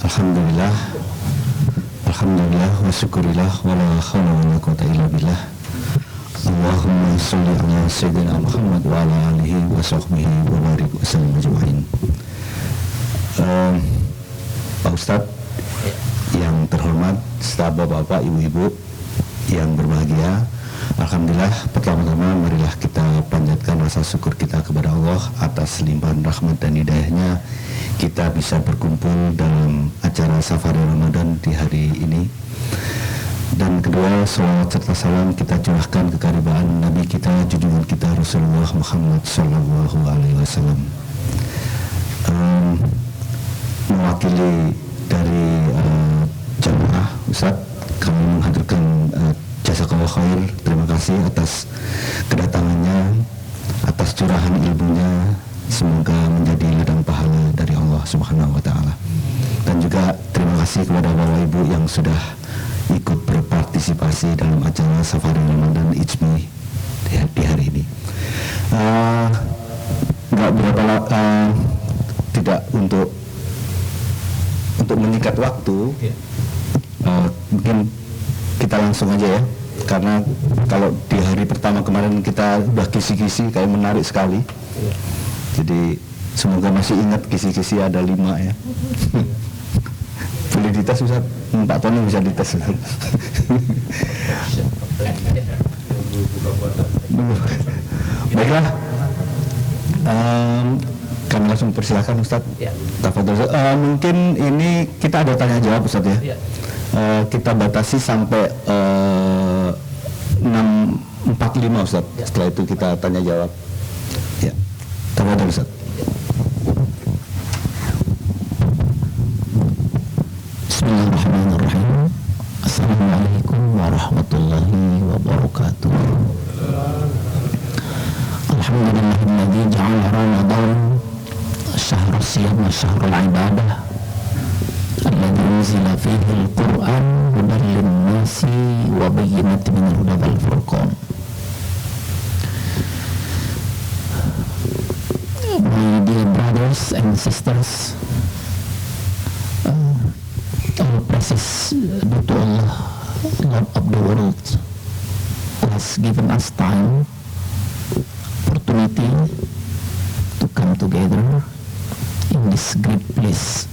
Alhamdulillah, Alhamdulillah wa syukurillah wa la hawla wa la quwwata illa billah. Allahumma sholli ala sayyidina Muhammad wa ala alihi wa sahbihi wa barik wa sallim ajma'in. Pak Ustadz yang terhormat, serta bapak-bapak, ibu-ibu yang berbahagia, alhamdulillah, pertama-tama marilah kita panjatkan rasa syukur kita kepada Allah atas limpahan rahmat dan hidayahnya kita bisa berkumpul dalam acara Safari Ramadan di hari ini. Dan kedua, salawat serta salam kita curahkan ke kekaribaan Nabi kita, junjungan kita Rasulullah Muhammad Sallallahu Alaihi Wasallam. Mewakili dari jamaah Ustadz, kami menghaturkan jazakallah khair, terima kasih atas kedatangannya, atas curahan ilmunya, semoga menjadi ladang pahala dari Allah Subhanahu wa Ta'ala. Dan juga terima kasih kepada Bapak Ibu yang sudah ikut berpartisipasi dalam acara Safari Ramadan IJMI di hari ini. Nggak berapa tidak untuk menyingkat waktu, mungkin kita langsung aja ya, karena kalau di hari pertama kemarin kita udah kisi-kisi kayak menarik sekali. Jadi semoga masih ingat kisi-kisi ada 5 ya. Boleh dites Ustaz? Pak Tony bisa dites Ustaz. Baiklah, kami langsung persilahkan Ustaz. Tafadhol. Mungkin ini kita ada tanya jawab Ustaz ya. Kita batasi sampai 6:45 Ustaz. Setelah itu kita tanya jawab. Ya. Tafadhol Ustaz. Bismillahirrahmanirrahim. Assalamualaikum warahmatullahi wabarakatuh. Alhamdulillahilladzi ja'ala Ramadan syahrul siyam wa syahrul ibadah alladzi unzila fihi al-Qur'an hudan lin-nasi wa bayyinatin minal huda wal furqan. My dear brothers and sisters, all praises due to Allah, Lord of the world, who has given us time, opportunity to come together in this great place.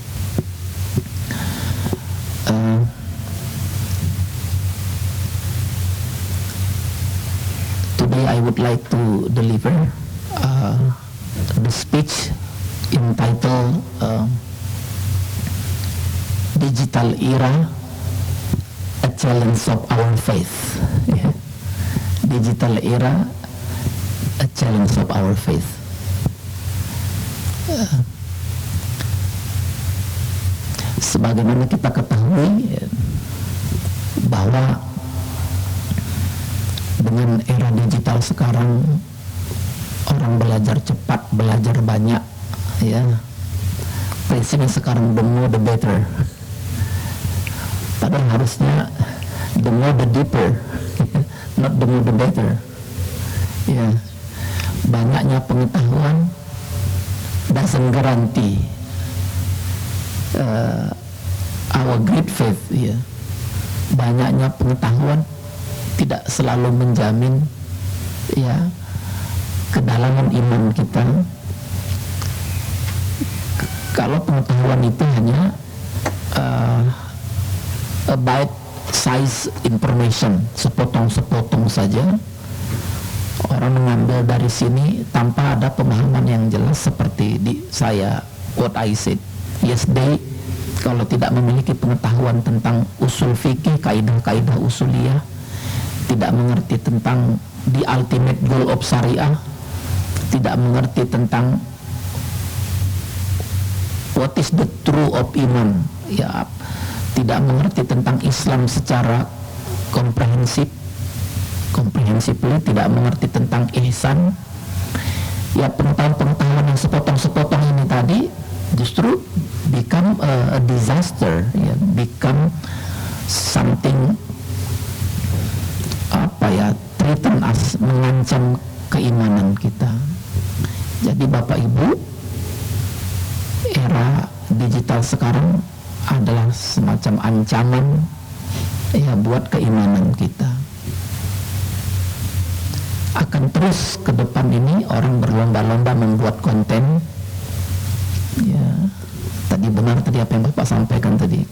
Today I would like to deliver the speech entitled Digital Era, a Challenge of Our Faith. Digital Era, a Challenge of Our Faith. Sebagaimana kita ketahui bahwa dengan era digital sekarang, orang belajar cepat, belajar banyak, ya. Prinsipnya sekarang the more the better. Padahal harusnya the more the deeper, not the more the better. Ya, banyaknya pengetahuan doesn't guarantee our great faith. Ya, banyaknya pengetahuan tidak selalu menjamin ya kedalaman iman kita. Kalau pengetahuan itu hanya a bite size information, sepotong-sepotong saja, orang mengambil dari sini tanpa ada pemahaman yang jelas. Seperti saya what I said yesterday, kalau tidak memiliki pengetahuan tentang usul fikih, kaidah-kaidah usuliyah, tidak mengerti tentang the ultimate goal of syariah, tidak mengerti tentang what is the true of iman, ya, tidak mengerti tentang Islam secara comprehensively, tidak mengerti tentang ihsan, ya, pengetahuan yang sepotong-sepotong ini tadi justru become a disaster, ya, become something threaten us, mengancam keimanan kita. Jadi Bapak Ibu, era digital sekarang adalah semacam ancaman ya buat keimanan kita. Akan terus ke depan ini orang berlomba-lomba membuat konten. Ya, tadi benar tadi apa yang Bapak sampaikan tadi.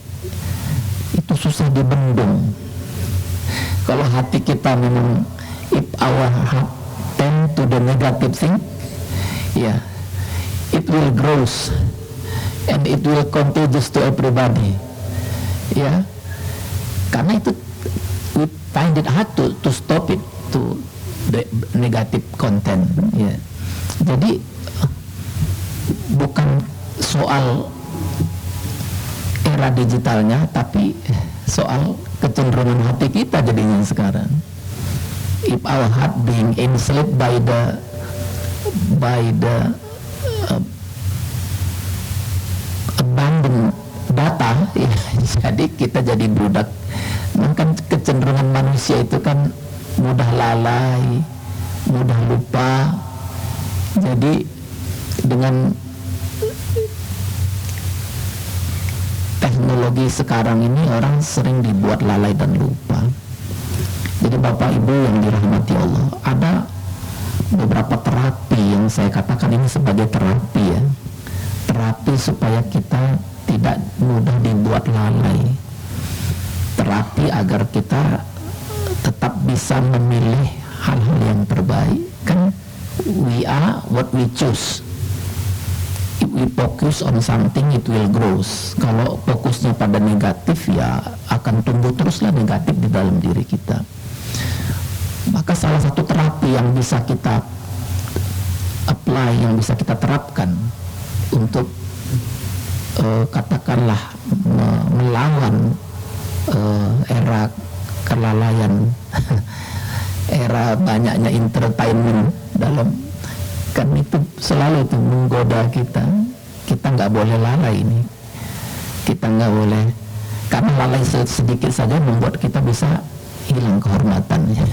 Itu susah dibendung. Kalau hati kita memang, if our heart tend to the negative thing, ya, it will grows and it will contagious to everybody. Ya, karena itu we find it hard to stop it, to the negative content. Ya, jadi bukan soal era digitalnya, tapi soal kecenderungan hati kita jadinya sekarang. If our heart being enslaved by the abandoned data, ya, jadi kita jadi budak. Kan kecenderungan manusia itu kan mudah lalai, mudah lupa. Jadi dengan teknologi sekarang ini orang sering dibuat lalai dan lupa. Jadi Bapak Ibu yang dirahmati Allah, ada beberapa terapi yang saya katakan ini sebagai terapi ya. Terapi supaya kita tidak mudah dibuat lalai. Terapi agar kita tetap bisa memilih hal-hal yang terbaik. Kan we are what we choose. If we focus on something, it will grow. Kalau fokusnya pada negatif, ya akan tumbuh teruslah negatif di dalam diri kita. Maka salah satu terapi yang bisa kita apply, yang bisa kita terapkan untuk katakanlah melawan era kelalaian, era banyaknya entertainment dalam, kan itu selalu itu menggoda kita. Kita nggak boleh lalai ini. Kita nggak boleh, karena lalai sedikit saja membuat kita bisa hilang kehormatannya,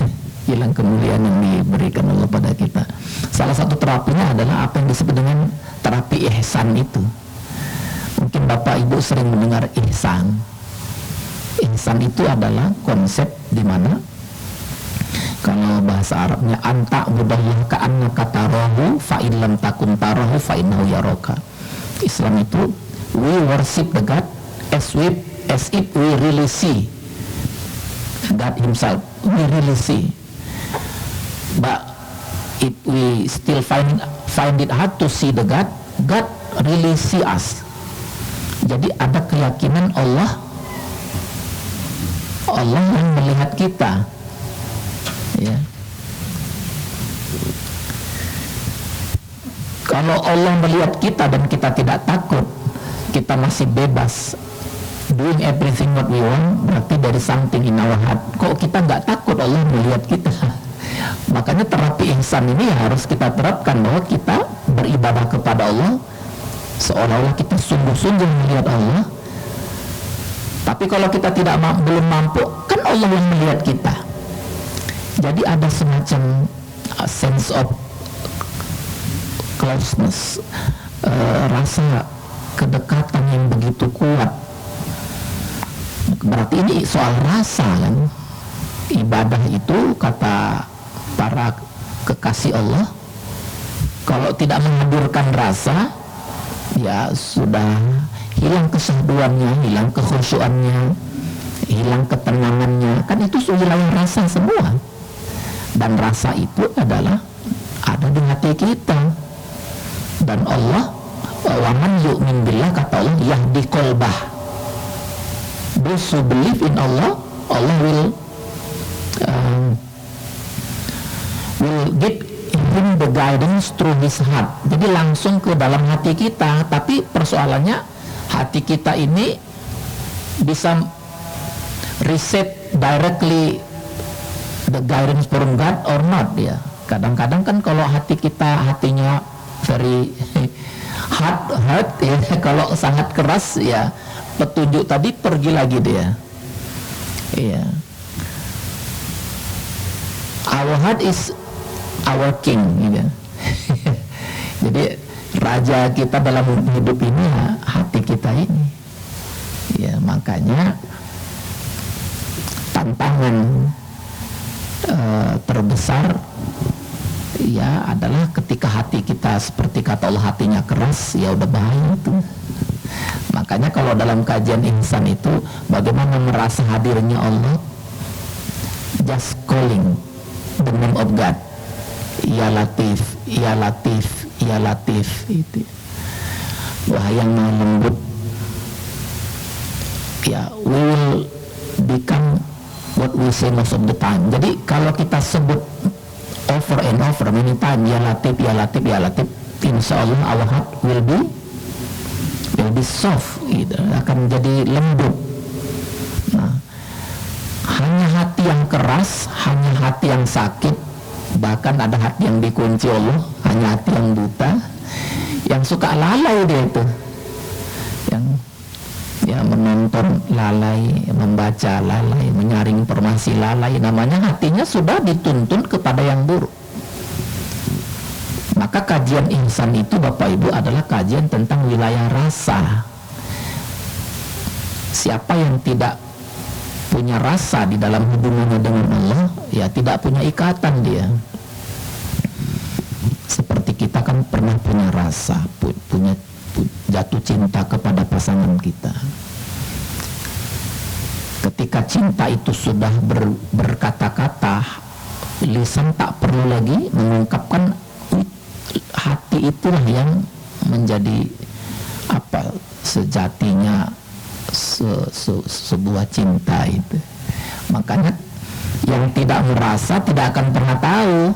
hilang kemuliaan yang diberikan Allah pada kita. Salah satu terapinya adalah apa yang disebut dengan terapi ihsan itu. Mungkin Bapak Ibu sering mendengar ihsan. Ihsan itu adalah konsep di mana kalau bahasa Arabnya anta budallah ka'annaka tarahu fa in lam takun tarahu fa innahu yaraka. Islam itu we worship the God as if we really see God himself. We really see. But if we still find it hard to see the God really see us. Jadi ada keyakinan Allah yang melihat kita. Ya. Kalau Allah melihat kita dan kita tidak takut, kita masih bebas doing everything what we want, berarti dari something in our heart. Kok kita nggak takut Allah melihat kita? Makanya terapi ihsan ini harus kita terapkan, bahwa kita beribadah kepada Allah seolah-olah kita sungguh-sungguh melihat Allah. Tapi kalau kita belum mampu, kan Allah yang melihat kita. Jadi ada semacam sense of closeness, rasa kedekatan yang begitu kuat. Berarti ini soal rasa kan. Ibadah itu kata para kekasih Allah, kalau tidak menghadirkan rasa, ya sudah hilang kesyahduannya, hilang kekhusyuannya, hilang ketenangannya. Kan itu wilayah rasa semua. Dan rasa itu adalah ada di hati kita. Dan Allah, wa man yu'min billah, kata Allah, yahdi qalbah. Those who believe in Allah, Allah will give him the guidance through his heart. Jadi langsung ke dalam hati kita. Tapi persoalannya, hati kita ini bisa reset directly the guidance from God or not ya. Kadang-kadang kan kalau hatinya very hard ya, kalau sangat keras ya, petunjuk tadi pergi lagi dia. Iya. Our heart is our king gitu. Jadi raja kita dalam hidup ini ya hati kita ini. Ya, makanya tantangan terbesar ya adalah ketika hati kita seperti kata Allah hatinya keras, ya udah bahaya itu. Makanya kalau dalam kajian ihsan itu bagaimana merasa hadirnya Allah, just calling the name of God, ya Latif, ya Latif, ya Latif, itu wahai yang maha lembut, ya we will become what we say most of the time. Jadi kalau kita sebut over and over many time ya Latif, ya Latif, ya Latif, insya Allah our heart will be soft, gitu, akan jadi lembut. Nah, hanya hati yang keras, hanya hati yang sakit, bahkan ada hati yang dikunci Allah, hanya hati yang buta, yang suka lalai dia itu, yang ya menonton lalai, membaca lalai, menyaring informasi lalai, namanya hatinya sudah dituntun kepada yang buruk. Maka kajian ihsan itu Bapak Ibu adalah kajian tentang wilayah rasa. Siapa yang tidak punya rasa di dalam hubungannya dengan Allah, ya tidak punya ikatan dia. Seperti kita kan pernah punya rasa, punya jatuh cinta kepada pasangan kita. Ketika cinta itu sudah berkata-kata, lisan tak perlu lagi mengungkapkan, hati itulah yang menjadi apa sejatinya sebuah cinta itu. Makanya yang tidak merasa tidak akan pernah tahu.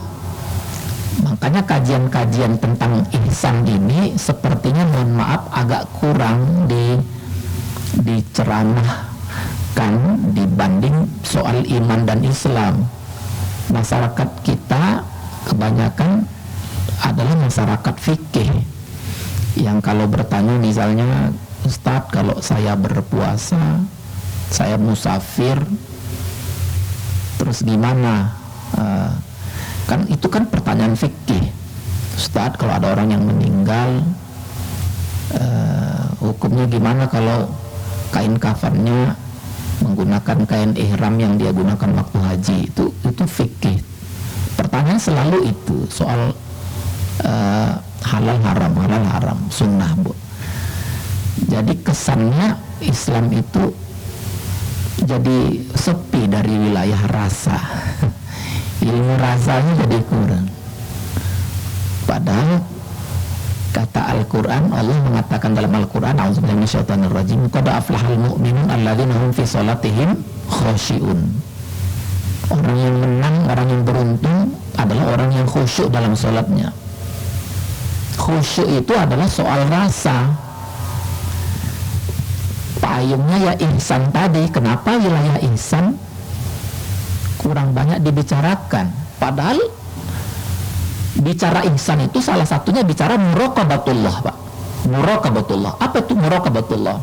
Makanya kajian-kajian tentang ihsan ini sepertinya mohon maaf agak kurang diceramahkan dibanding soal iman dan Islam. Masyarakat kita kebanyakan adalah masyarakat fikih yang kalau bertanya misalnya, Ustadz kalau saya berpuasa, saya musafir, terus gimana? Kan itu kan pertanyaan fikih. Ustadz kalau ada orang yang meninggal, hukumnya gimana kalau kain kafannya menggunakan kain ihram yang dia gunakan waktu haji? Itu fikih. Pertanyaan selalu itu soal halal haram, sunnah, Bu. Jadi kesannya Islam itu jadi sepi dari wilayah rasa. Ilmu rasanya jadi kurang. Padahal kata Al-Quran, Allah mengatakan dalam Al-Quran, a'udzubillahi minasyaitonir rajim, qad aflahal mu'minun alladzina hum fi shalatihim khashi'un. Orang yang menang, orang yang beruntung adalah orang yang khusyuk dalam salatnya. Khusyuk itu adalah soal rasa. Payungnya ya ihsan tadi. Kenapa wilayah ihsan kurang banyak dibicarakan? Padahal bicara ihsan itu salah satunya bicara muraqabatullah, Pak. Muraqabatullah. Apa itu muraqabatullah?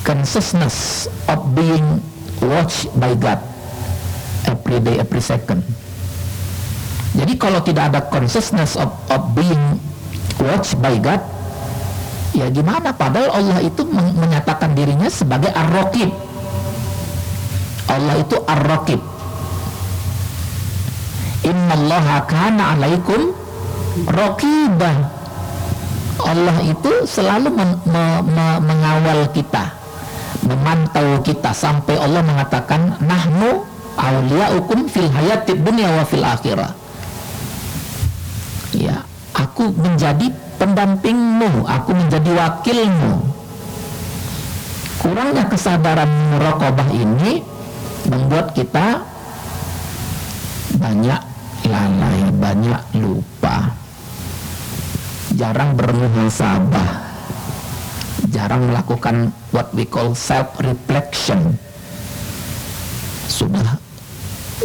Consciousness of being watched by God every day, every second. Jadi kalau tidak ada consciousness of being watched by God, ya gimana? Padahal Allah itu menyatakan dirinya sebagai Ar-Raqib. Allah itu Ar-Raqib. Innallaha kana 'alaikum raqiban. Allah itu selalu mengawal kita, memantau kita, sampai Allah mengatakan nahnu awliyaukum fil hayatid dunya wa fil akhirah. Ya, aku menjadi pendampingmu, aku menjadi wakilmu. Kurangnya kesadaran muraqabah ini membuat kita banyak lalai, banyak lupa, jarang bermuhasabah, jarang melakukan what we call self-reflection. Sudah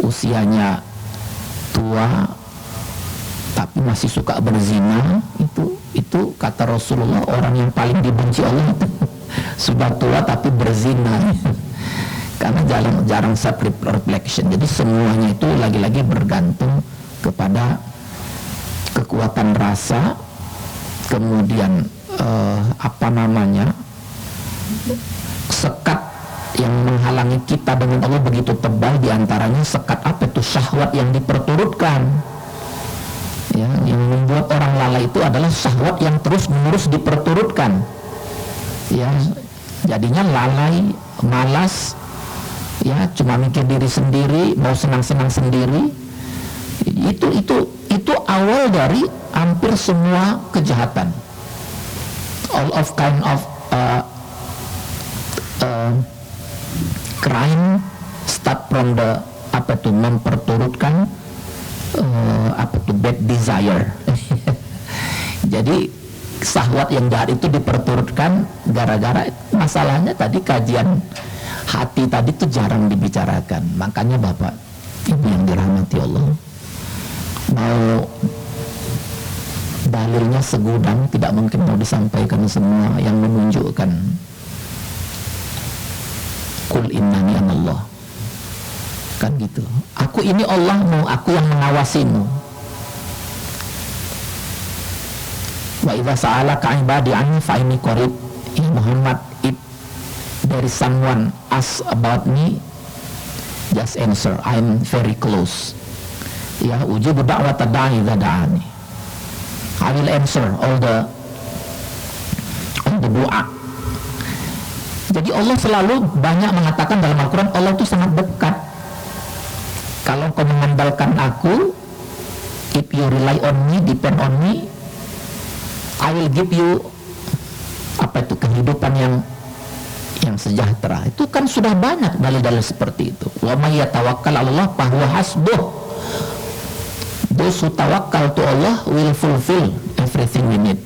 usianya tua tapi masih suka berzina, itu kata Rasulullah orang yang paling dibenci Allah itu sudah tua tapi berzina. Karena jarang self-reflection. Jadi semuanya itu lagi-lagi bergantung kepada kekuatan rasa, kemudian sekat yang menghalangi kita dengan Allah begitu tebal. Diantaranya sekat apa itu? Syahwat yang diperturutkan. Ya, yang membuat orang lalai itu adalah syahwat yang terus menerus diperturutkan. Ya, jadinya lalai, malas, ya cuma mikir diri sendiri, mau senang-senang sendiri. Itu awal dari hampir semua kejahatan. All of kind of crime start from the memperturutkan bad desire. Jadi syahwat yang jahat itu diperturutkan gara-gara masalahnya tadi kajian hati tadi itu jarang dibicarakan. Makanya Bapak Ibu yang dirahmati Allah, mau dalilnya segudang tidak mungkin mau disampaikan semua yang menunjukkan kul innani anallah, kan gitu. Aku ini Allahmu, aku yang mengawasimu. Wa idza sa'alaka ibadi anni fa inni qarib. Ya Muhammad, if there is someone ask about me, just answer, I'm very close. Ya ujibu da'wata da'i idza da'ani. I will answer all the doa. Jadi Allah selalu banyak mengatakan dalam Al-Quran, Allah itu sangat dekat. Kalau kau mengandalkan aku, if you rely on me, depend on me, I will give you kehidupan yang sejahtera. Itu kan sudah banyak dalil-dalil seperti itu. Wa may yatawakkal 'alallah fa huwa hasbuh. Those who tawakal to Allah will fulfill everything we need.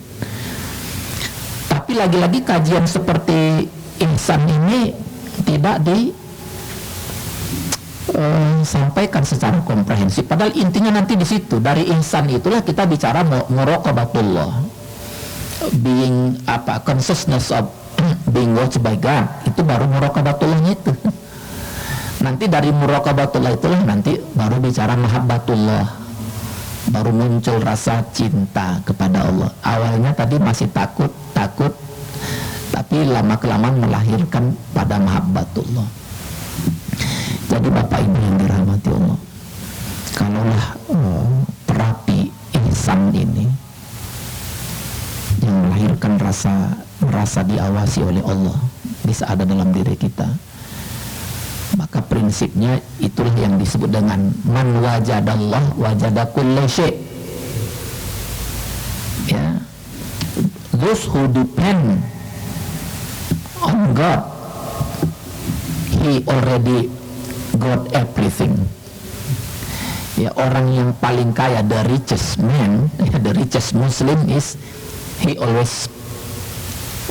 Tapi lagi-lagi kajian seperti ihsan ini tidak disampaikan secara komprehensif. Padahal intinya nanti di situ, dari ihsan itulah kita bicara muraqabatullah, being consciousness of being watched by God. Itu baru muraqabatullahnya itu. Nanti dari muraqabatullah itulah nanti baru bicara mahabbatullah, baru muncul rasa cinta kepada Allah. Awalnya tadi masih takut, tapi lama-kelamaan melahirkan pada mahabbatullah. Jadi Bapak Ibu yang dirahmati Allah, kalaulah terapi ihsan ini yang melahirkan rasa diawasi oleh Allah bisa ada dalam diri kita, maka prinsipnya itulah yang disebut dengan man wajadallah wajada kulla syai'. Ya, those who depend on God, he already got everything. Ya, orang yang paling kaya, the richest man, the richest Muslim is he always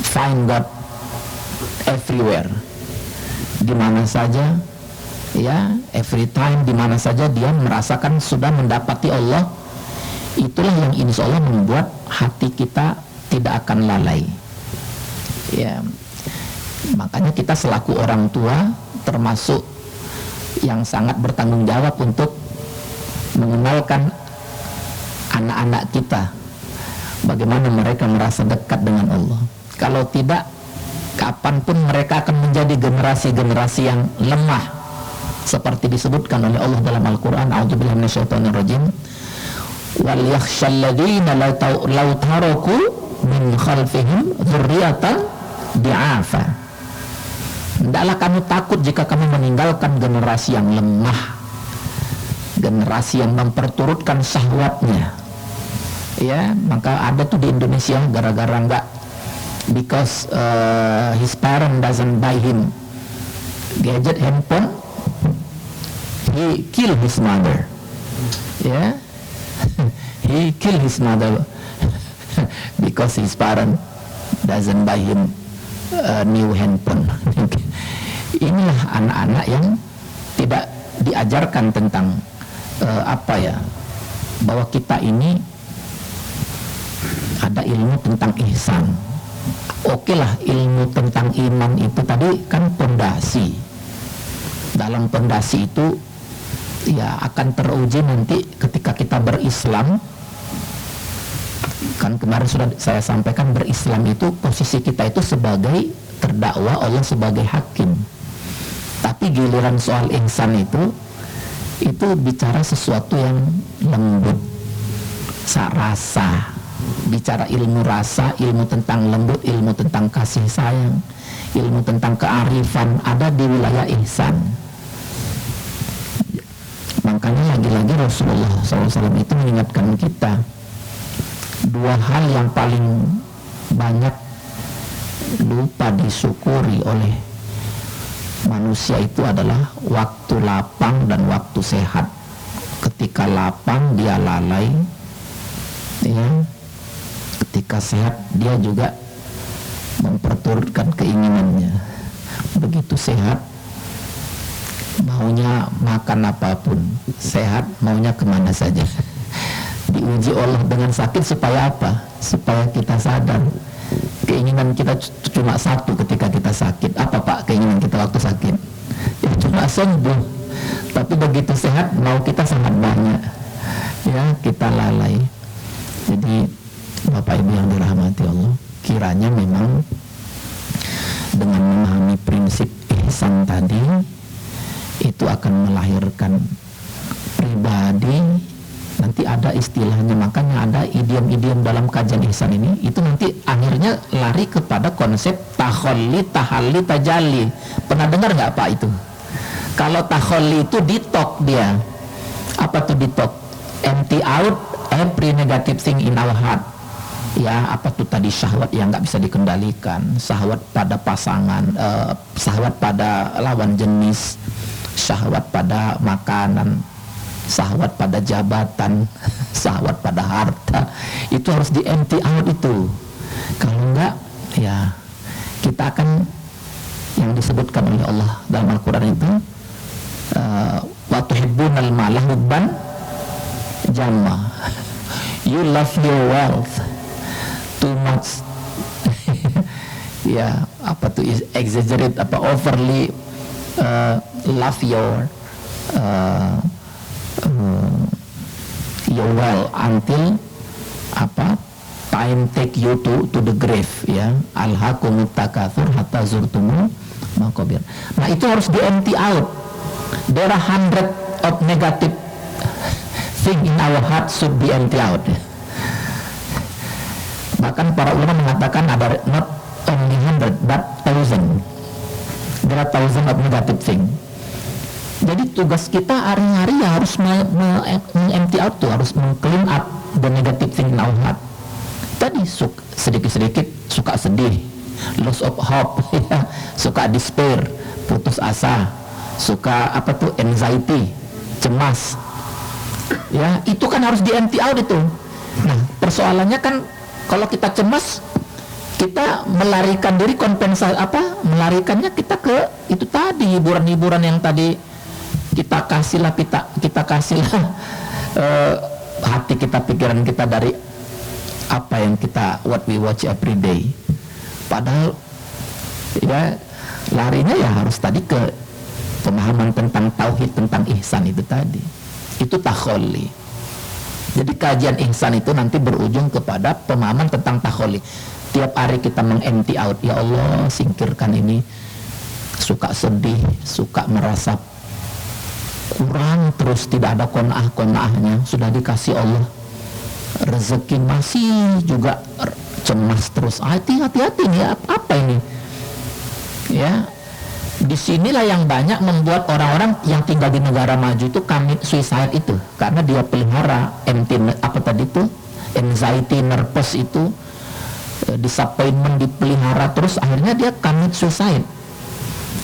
find God everywhere, di mana saja, ya, every time, di mana saja dia merasakan sudah mendapati Allah. Itulah yang insya Allah membuat hati kita tidak akan lalai. Ya, makanya kita selaku orang tua termasuk yang sangat bertanggung jawab untuk mengenalkan anak-anak kita bagaimana mereka merasa dekat dengan Allah. Kalau tidak, kapanpun mereka akan menjadi generasi-generasi yang lemah, seperti disebutkan oleh Allah dalam Al-Quran. A'udzubillahi minasyaitonirrajim. Wal yakhshal ladzina law taraku min khalfihim dzurriyyatan di'afa. Hendaklah kamu takut jika kamu meninggalkan generasi yang lemah, generasi yang memperturutkan syahwatnya. Ya, maka ada tuh di Indonesia gara-gara enggak, because his parent doesn't buy him gadget, handphone, he kill his mother. Ya, he kill his mother because his parent doesn't buy him new handphone. Inilah anak-anak yang tidak diajarkan tentang bahwa kita ini ada ilmu tentang ihsan. Oke lah, ilmu tentang iman itu tadi kan pondasi. Dalam pondasi itu ya akan teruji nanti ketika kita berislam, Kan kemarin sudah saya sampaikan, berislam itu posisi kita itu sebagai terdakwa, Allah sebagai hakim. Tapi giliran soal ihsan itu bicara sesuatu yang lembut, rasa, bicara ilmu rasa, ilmu tentang lembut, ilmu tentang kasih sayang, ilmu tentang kearifan, ada di wilayah ihsan. Makanya lagi-lagi Rasulullah SAW itu mengingatkan kita, dua hal yang paling banyak lupa disyukuri oleh manusia itu adalah waktu lapang dan waktu sehat. Ketika lapang dia lalai, ya. Ketika sehat dia juga memperturutkan keinginannya. Begitu sehat maunya makan apapun, sehat maunya kemana saja. Diuji Allah dengan sakit supaya apa? Supaya kita sadar keinginan kita cuma satu ketika kita sakit. Apa Pak keinginan kita waktu sakit? Ya cuma sembuh. Tapi begitu sehat mau kita sangat banyak. Ya, kita lalai. Jadi Bapak Ibu yang dirahmati Allah, kiranya memang dengan memahami prinsip ihsan tadi, itu akan melahirkan pribadi. Nanti ada istilahnya, makanya ada idiom-idiom dalam kajian ihsan ini, itu nanti akhirnya lari kepada konsep takholli, tahalli, tajalli. Pernah dengar nggak Pak itu? Kalau takholli itu ditok dia. Apa tuh ditok? Empty out every negative thing in our heart. Ya, apa tuh tadi, syahwat yang nggak bisa dikendalikan, syahwat pada pasangan, syahwat pada lawan jenis, syahwat pada makanan, syahwat pada jabatan, syahwat pada harta. Itu harus di empty out itu. Kalau enggak, ya kita akan yang disebutkan oleh Allah dalam Al-Quran itu, wa tuhibbunal mala hubban jamma. You love your wealth too much. Ya, apa tuh, exaggerate, apa overly love your well until apa, time take you to the grave, ya. Alhaqumut takatsur hatta zurtumul maqabir. Nah, itu harus di empty out. There are 100 of negative thing in our heart should be empty out. Bahkan para ulama mengatakan ada not only 100 but 1,000. There are 1,000 of negative thing. Jadi tugas kita hari-hari ya harus empty out tuh, harus clean up the negative thing in our heart. Tadi sedikit-sedikit suka sedih, loss of hope, ya, suka despair, putus asa, suka apa tuh, anxiety, cemas. Ya, itu kan harus di empty out itu. Nah, persoalannya kan kalau kita cemas, kita melarikan diri, kompensasi apa? Melarikannya kita ke itu tadi, hiburan-hiburan yang tadi kita kasihlah hati kita, pikiran kita dari apa yang kita what we watch every day. Padahal ya larinya ya harus tadi ke pemahaman tentang tauhid, tentang ihsan itu tadi. Itu takholli. Jadi kajian ihsan itu nanti berujung kepada pemahaman tentang takholli. Tiap hari kita meng-empty out, ya Allah singkirkan ini, suka sedih, suka merasa kurang, terus tidak ada kona'ah-kona'ahnya, sudah dikasih Allah rezeki masih juga cemas terus. Hati-hati nih, apa ini? Ya, disinilah yang banyak membuat orang-orang yang tinggal di negara maju itu commit suicide itu, karena dia pelihara anxiety, nervous itu, disappointment dipelihara terus, akhirnya dia commit suicide.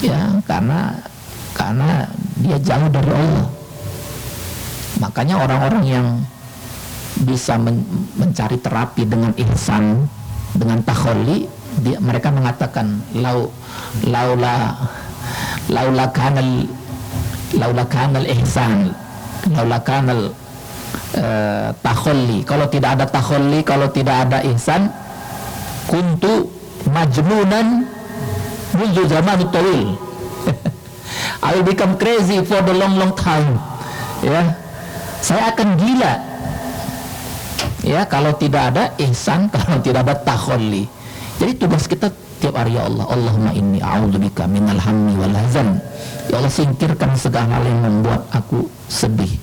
Ya, karena dia jauh dari Allah. Makanya orang-orang yang bisa mencari terapi dengan ihsan, dengan takholli, mereka mengatakan laula kanal ihsan, laula kanal takholli, kalau tidak ada takholli, kalau tidak ada ihsan, kuntu majnunan mundu zaman tawil. I will become crazy for the long time. Ya, saya akan gila Ya, kalau tidak ada ihsan, kalau tidak ada takhalli. Jadi tugas kita tiap hari, ya Allah, Allahumma inni a'udzubika minal hammi wal hazan. Ya Allah, singkirkan segala hal yang membuat aku sedih.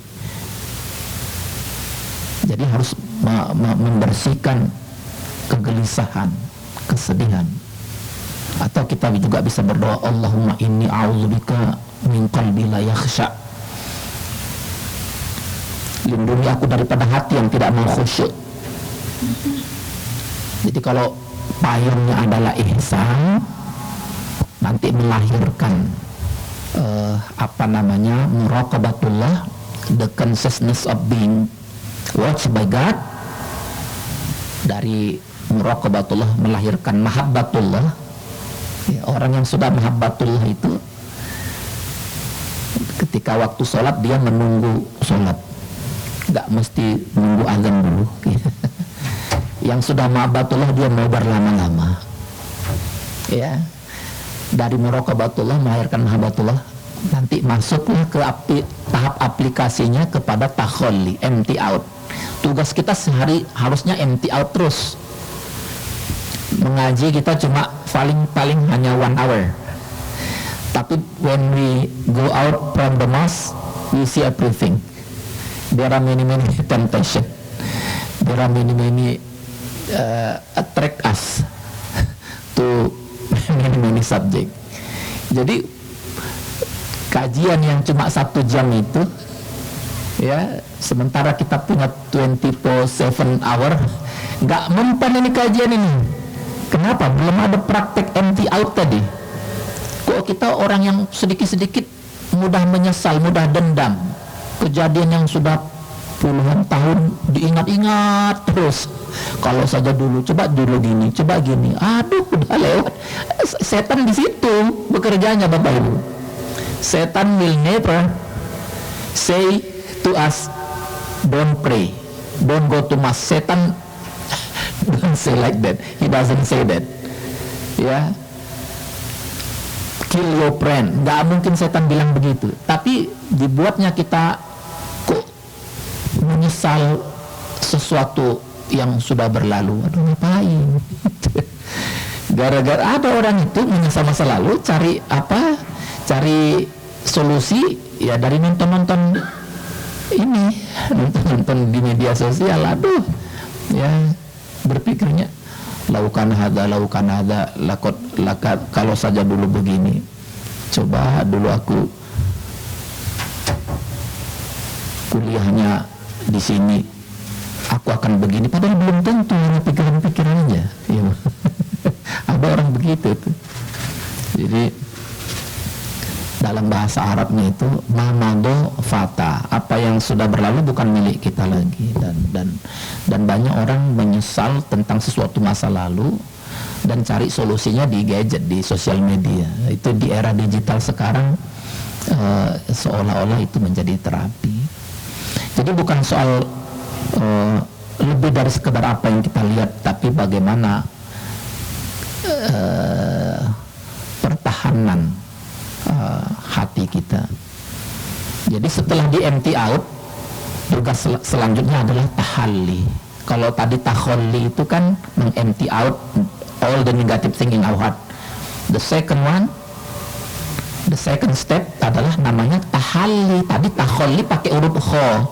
Jadi harus membersihkan kegelisahan, kesedihan. Atau kita juga bisa berdoa, Allahumma inni a'udzubika min qalbi la yakhsha. Lindungi aku daripada hati yang tidak mau khusyuk. Jadi kalau payungnya adalah ihsan, nanti melahirkan muraqabatullah, the consciousness of being watched by God. Dari muraqabatullah melahirkan mahabbatullah. Ya, orang yang sudah mahabbatullah itu ketika waktu sholat dia menunggu sholat, nggak mesti nunggu azan dulu. Yang sudah mahabbatullah dia mau berlama-lama. Ya, dari muraqabatullah melahirkan mahabbatullah, nanti masuklah ke tahap aplikasinya kepada takhalli, empty out. Tugas kita sehari harusnya empty out terus. Mengaji kita cuma paling hanya 1 hour. Tapi when we go out from the mosque, we see everything. There are many temptation. There are many attract us to many subject. Jadi kajian yang cuma 1 jam itu, ya, sementara kita punya 24/7 hour, nggak mempan ini kajian ini. Kenapa? Belum ada praktek empty out tadi. Kok kita orang yang sedikit-sedikit mudah menyesal, mudah dendam. Kejadian yang sudah puluhan tahun diingat-ingat terus. Kalau saja dulu, coba dulu gini, coba gini. Aduh, udah lewat. Setan di situ bekerjanya, Bapak Ibu. Setan will never say to us, don't pray, don't go to mass. Setan don't say like that. He doesn't say that. Ya, kill your friend. Nggak mungkin setan bilang begitu. Tapi dibuatnya kita kok menyesal sesuatu yang sudah berlalu. Aduh, ngapain? Gara-gara ada orang itu menyesal masa lalu, cari apa? Cari solusi ya dari nonton ini, nonton di media sosial. Aduh, ya, berpikirnya laukan hada lakat, kalau saja dulu begini, coba dulu aku kuliahnya di sini, aku akan begini. Padahal belum tentu, hanya pikiran-pikiran aja. Ya. Ada orang begitu tuh. Jadi dalam bahasa Arabnya itu mamado fata, apa yang sudah berlalu bukan milik kita lagi. Dan banyak orang menyesal tentang sesuatu masa lalu dan cari solusinya di gadget, di sosial media. Itu di era digital sekarang seolah-olah itu menjadi terapi. Jadi bukan soal lebih dari sekedar apa yang kita lihat, tapi bagaimana pertahanan hati kita. Jadi setelah di empty out, tugas selanjutnya adalah tahalli. Kalau tadi takhalli itu kan meng-empty out all the negative thing in our heart. The second step adalah namanya tahalli. Tadi takhalli pakai huruf kha,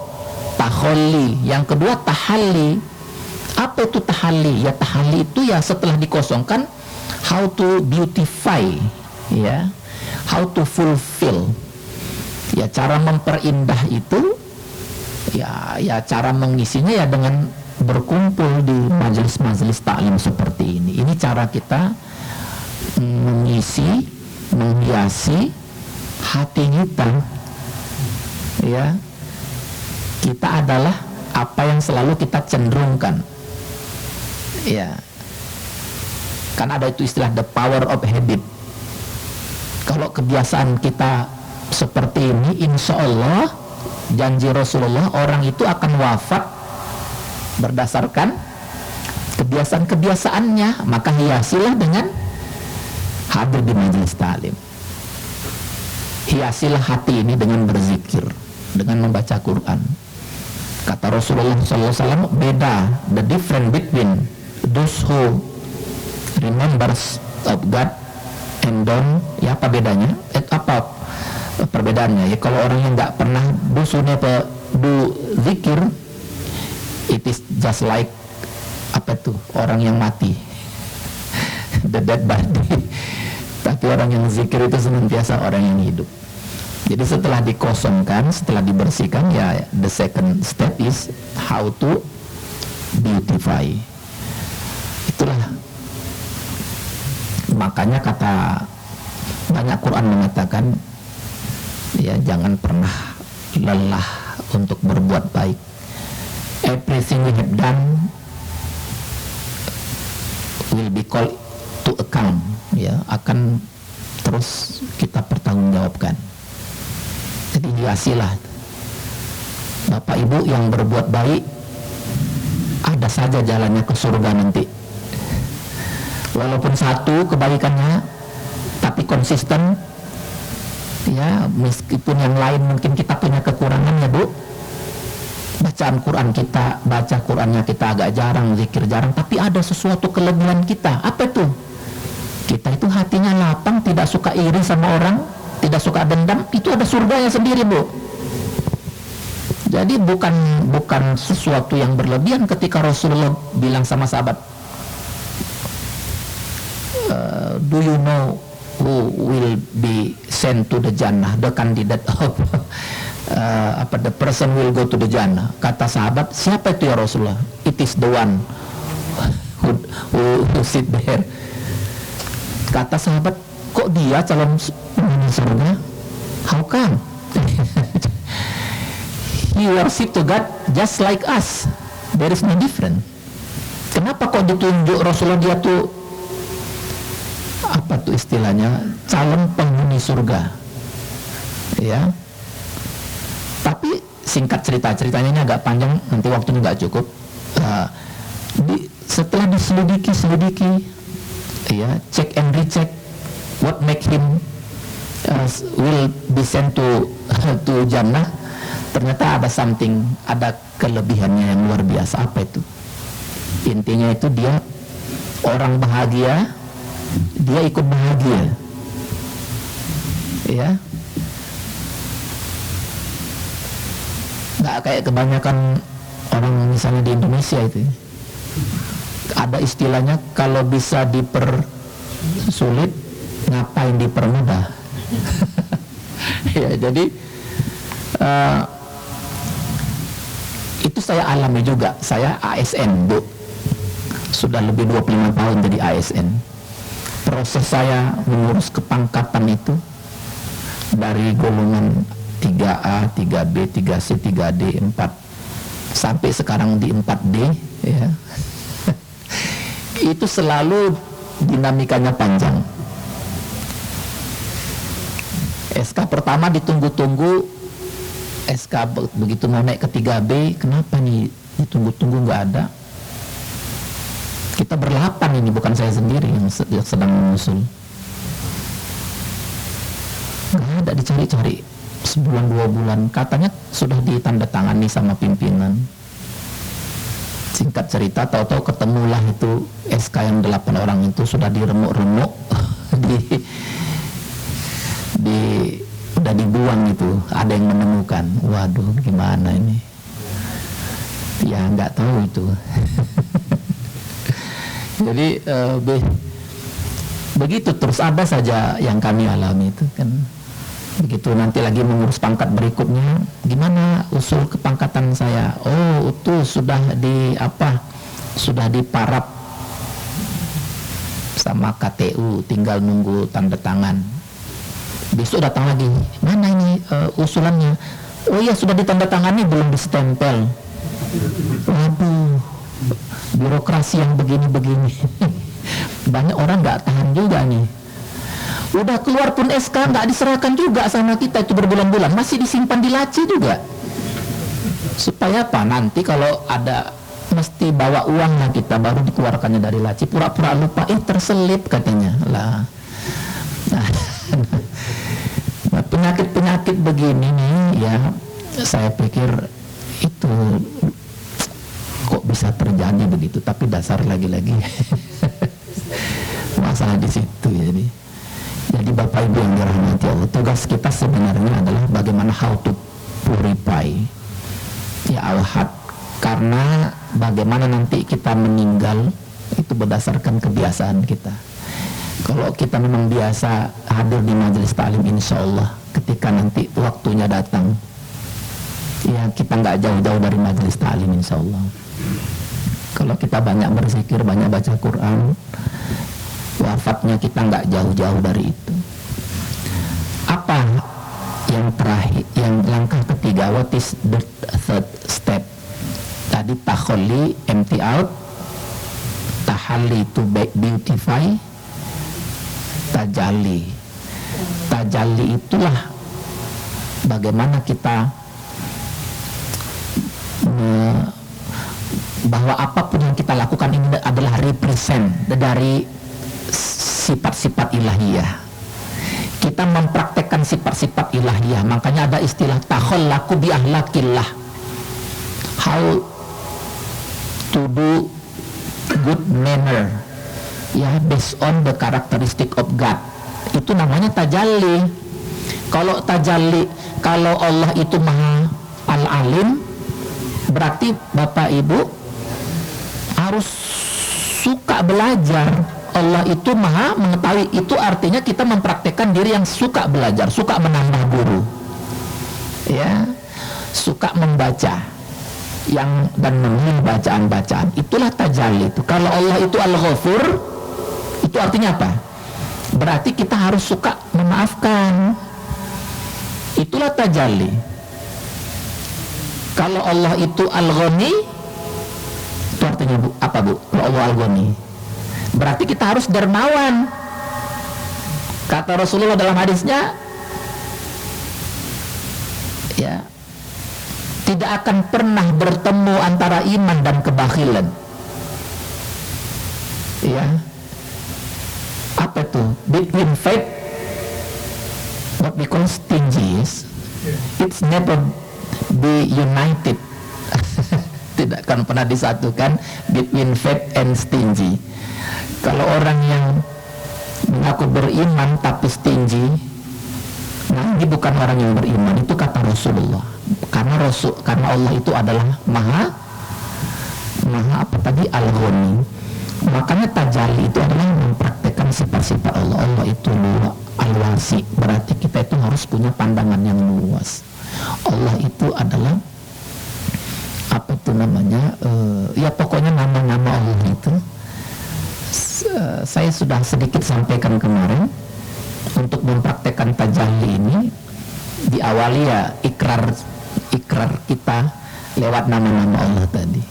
takhalli. Yang kedua tahalli. Apa itu tahalli? Ya, tahalli itu ya setelah dikosongkan, how to beautify, ya, how to fulfill. Ya, cara memperindah itu ya cara mengisinya ya dengan berkumpul di majelis-majelis taklim seperti ini. Ini cara kita mengisi, menghiasi hati kita. Ya, kita adalah apa yang selalu kita cenderungkan. Ya, kan ada itu istilah the power of habit. Kalau kebiasaan kita seperti ini, insya Allah janji Rasulullah, orang itu akan wafat berdasarkan kebiasaan-kebiasaannya. Maka hiasilah dengan hadir di majelis taklim. Hiasilah hati ini dengan berzikir, dengan membaca Quran. Kata Rasulullah SAW, beda, the difference between those who remembers of God and don't, ya apa bedanya? Apa perbedaannya? Ya kalau orang yang nggak pernah dusunnya do zikir, it is just like apa tuh, orang yang mati, the dead body. Tapi orang yang zikir itu senantiasa orang yang hidup. Jadi setelah dikosongkan, setelah dibersihkan, ya the second step is how to beautify. Itulah makanya kata banyak Quran mengatakan, ya jangan pernah lelah untuk berbuat baik. Everything we have done will be called to account, ya akan terus kita pertanggungjawabkan. Jadi hiasilah Bapak Ibu yang berbuat baik, ada saja jalannya ke surga nanti. Walaupun satu kebaikannya, tapi konsisten, ya meskipun yang lain mungkin kita punya kekurangan ya Bu. Bacaan Quran kita, baca Qurannya kita agak jarang, zikir jarang, tapi ada sesuatu kelebihan kita. Apa itu? Kita itu hatinya lapang, tidak suka iri sama orang, tidak suka dendam, itu ada surganya sendiri Bu. Jadi bukan sesuatu yang berlebihan ketika Rasulullah bilang sama sahabat, do you know who will be sent to the Jannah, the candidate of the person will go to the Jannah. Kata sahabat, siapa itu ya Rasulullah? It is the one who sit there. Kata sahabat, kok dia calon penghuni surga? How come? He worship to God just like us. There is no difference. Kenapa kok ditunjuk Rasulullah dia tuh apa tuh istilahnya, calon penghuni surga? Ya. Tapi singkat ceritanya ini agak panjang, nanti waktunya nggak cukup. Setelah diselidiki, ya, check and recheck, what make him will be sent to Jannah. Ternyata ada kelebihannya yang luar biasa. Apa itu? Intinya itu dia orang bahagia, dia ikut bahagia, ya. Nggak kayak kebanyakan orang misalnya di Indonesia itu, ada istilahnya, kalau bisa dipersulit ngapain dipermudah. Ya, jadi itu saya alami juga. Saya ASN Bu, sudah lebih 25 tahun jadi ASN. Proses saya mengurus kepangkatan itu dari golongan 3A, 3B, 3C, 3D, 4 sampai sekarang di 4D, ya. Itu selalu dinamikanya panjang. SK pertama ditunggu-tunggu, SK begitu mau naik ke 3B, kenapa nih ditunggu-tunggu nggak ada? Kita berlapan ini, bukan saya sendiri yang sedang menyusul. Nggak ada, dicari-cari sebulan 2 bulan, katanya sudah ditandatangani sama pimpinan. Singkat cerita, tahu-tahu ketemulah itu SK yang 8 orang itu sudah diremuk-remuk, udah dibuang itu. Ada yang menemukan, waduh gimana ini? Ya nggak tahu itu. Jadi begitu terus, ada saja yang kami alami itu kan. Begitu nanti lagi mengurus pangkat berikutnya, gimana usul kepangkatan saya? Oh itu sudah diparap sama KTU, tinggal nunggu tanda tangan. Besok datang lagi, mana ini usulannya? Oh iya sudah ditandatangani, belum distempel. Waduh, birokrasi yang begini-begini. Banyak orang nggak tahan juga nih. Udah keluar pun SK nggak diserahkan juga sama kita, itu berbulan-bulan masih disimpan di laci juga. Supaya apa? Nanti kalau ada mesti bawa uang lah kita, baru dikeluarkannya dari laci. Pura-pura lupa, terselip katanya lah. Nah, penyakit-penyakit begini nih ya, saya pikir itu kok bisa terjadi begitu, tapi dasar lagi-lagi masalah di situ. Jadi Bapak Ibu yang dirahmati Allah, tugas kita sebenarnya adalah bagaimana how to purify ya our heart, karena bagaimana nanti kita meninggal itu berdasarkan kebiasaan kita. Kalau kita memang biasa hadir di majelis taklim, insya Allah ketika nanti waktunya datang ya kita nggak jauh-jauh dari majelis taklim, insya Allah. Kalau kita banyak berzikir, banyak baca Quran, wafatnya kita nggak jauh-jauh dari itu. Apa yang terakhir, yang langkah ketiga, what is the third step? Tadi takholli, empty out, tahalli, to beautify, tajalli. Tajalli itulah bagaimana kita bahwa apapun yang kita lakukan ini adalah represent dari sifat-sifat ilahiyah. Kita mempraktekkan sifat-sifat ilahiyah. Makanya ada istilah takhallaku bi ahlakillah, how to do good manner ya, based on the characteristic of God. Itu namanya tajalli. Kalau tajalli, kalau Allah itu maha al-alim, berarti Bapak Ibu harus suka belajar. Allah itu maha mengetahui, itu artinya kita mempraktekkan diri yang suka belajar, suka menambah guru ya, suka membaca yang dan memilih bacaan-bacaan. Itulah tajalli itu. Kalau Allah itu al-ghafur, itu artinya apa? Berarti kita harus suka memaafkan. Itulah tajalli. Kalau Allah itu al-ghani, itu artinya apa Bu? Kalau Allah al-ghani, berarti kita harus dermawan. Kata Rasulullah dalam hadisnya ya, tidak akan pernah bertemu antara iman dan kebakhilan ya. Apa itu? Between faith, what we call stingy, it's never be united. Tidak akan pernah disatukan between faith and stingy. Kalau orang yang mengaku beriman tapi stingy, nah ini bukan orang yang beriman. Itu kata Rasulullah. Karena Allah itu adalah maha apa tadi, al-ghani. Makanya tajalli itu adalah mempraktekkan sifat-sifat Allah. Allah itu al-wasi, berarti kita itu harus punya pandangan yang luas. Allah itu adalah apa itu namanya, ya pokoknya nama-nama Allah itu saya sudah sedikit sampaikan kemarin. Untuk mempraktekkan tajalli ini diawali ya ikrar kita lewat nama-nama Allah tadi.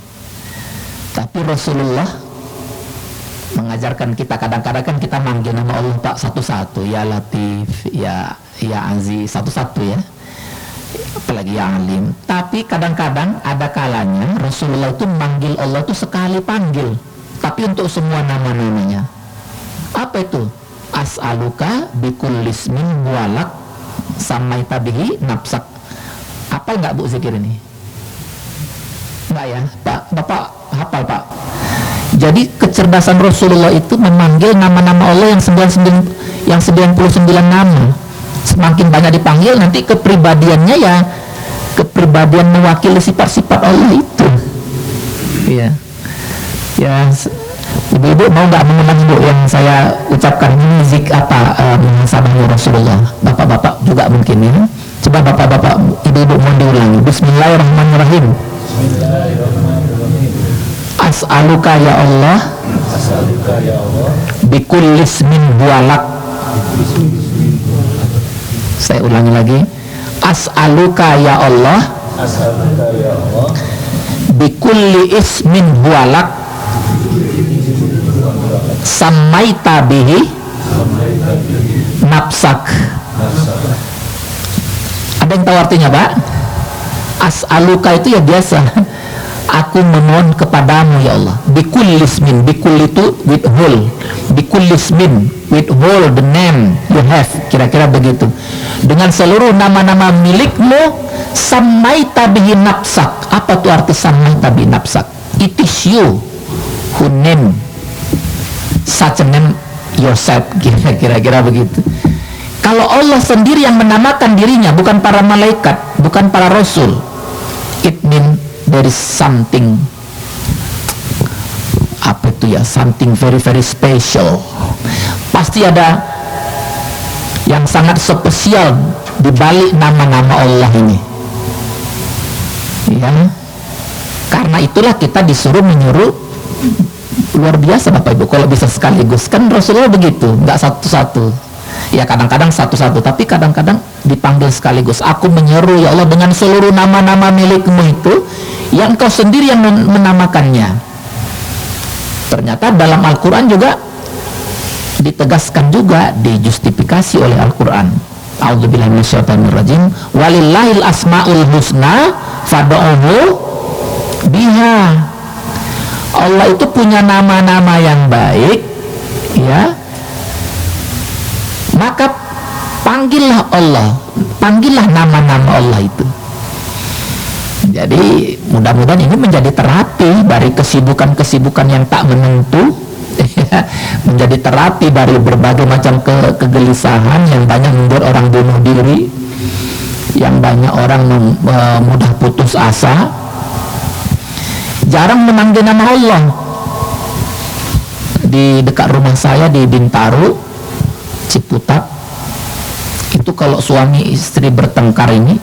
Tapi Rasulullah mengajarkan kita, kadang-kadang kan kita manggil nama Allah tak satu-satu, ya Latif, ya Aziz, satu-satu ya, apalagi ya Alim. Tapi kadang-kadang ada kalanya Rasulullah itu manggil Allah itu sekali panggil, tapi untuk semua nama-namanya. Apa itu? As'aluka bikullismin walak samaita bihi nafsak. Hafal nggak Bu zikir ini? Nggak ya Pak? Bapak hafal Pak? Jadi kecerdasan Rasulullah itu memanggil nama-nama Allah yang 99 nama. Semakin banyak dipanggil, nanti kepribadiannya ya kepribadian mewakili sifat-sifat Allah itu. Iya. Ya, Ibu-ibu mau nggak mengulang Bu yang saya ucapkan ini zik apa sabahnya Rasulullah? Bapak-bapak juga mungkin ya. Coba bapak-bapak, ibu-ibu mau diulangi. Bismillahirrahmanirrahim. As'aluka ya Allah, bikullismin bualak. Saya ulangi lagi. As'aluka ya Allah, bikulli ismin bualak samaita bihi nafsak. Ada yang tahu artinya Pak? As'aluka itu ya biasa, aku memohon kepadamu ya Allah. Bikullismin, bikul itu with whole, bikullismin with whole the name you have, kira-kira begitu. Dengan seluruh nama-nama milikmu, samaita bihi nafsak, Apa tuh arti samaita bi nafsak? It is you who name such a name yourself, kira-kira begitu. Kalau Allah sendiri yang menamakan dirinya, bukan para malaikat, bukan para rasul, it means there is something, apa itu ya, something very very special. Pasti ada yang sangat spesial di balik nama-nama Allah ini, ya. Karena itulah kita disuruh menyuruh luar biasa Bapak Ibu, kalau bisa sekaligus. Kan Rasulullah begitu, nggak satu-satu. Ya kadang-kadang satu-satu, tapi kadang-kadang dipanggil sekaligus. Aku menyeru ya Allah dengan seluruh nama-nama milikmu itu yang Engkau sendiri yang menamakannya. Ternyata dalam Al-Quran juga ditegaskan juga, dijustifikasi oleh Al-Quran. A'udzubillahi minasyaitonirrajim. Walillahil asmaul husna fad'uhu biha. Allah itu punya nama-nama yang baik, ya. Maka panggillah Allah, panggillah nama-nama Allah itu. Jadi mudah-mudahan ini menjadi terapi dari kesibukan-kesibukan yang tak menentu, menjadi terapi dari berbagai macam kegelisahan yang banyak membuat orang bunuh diri, yang banyak orang mudah putus asa, jarang memanggil nama Allah. Di dekat rumah saya di Bintaro, Ciputat, itu kalau suami istri bertengkar ini,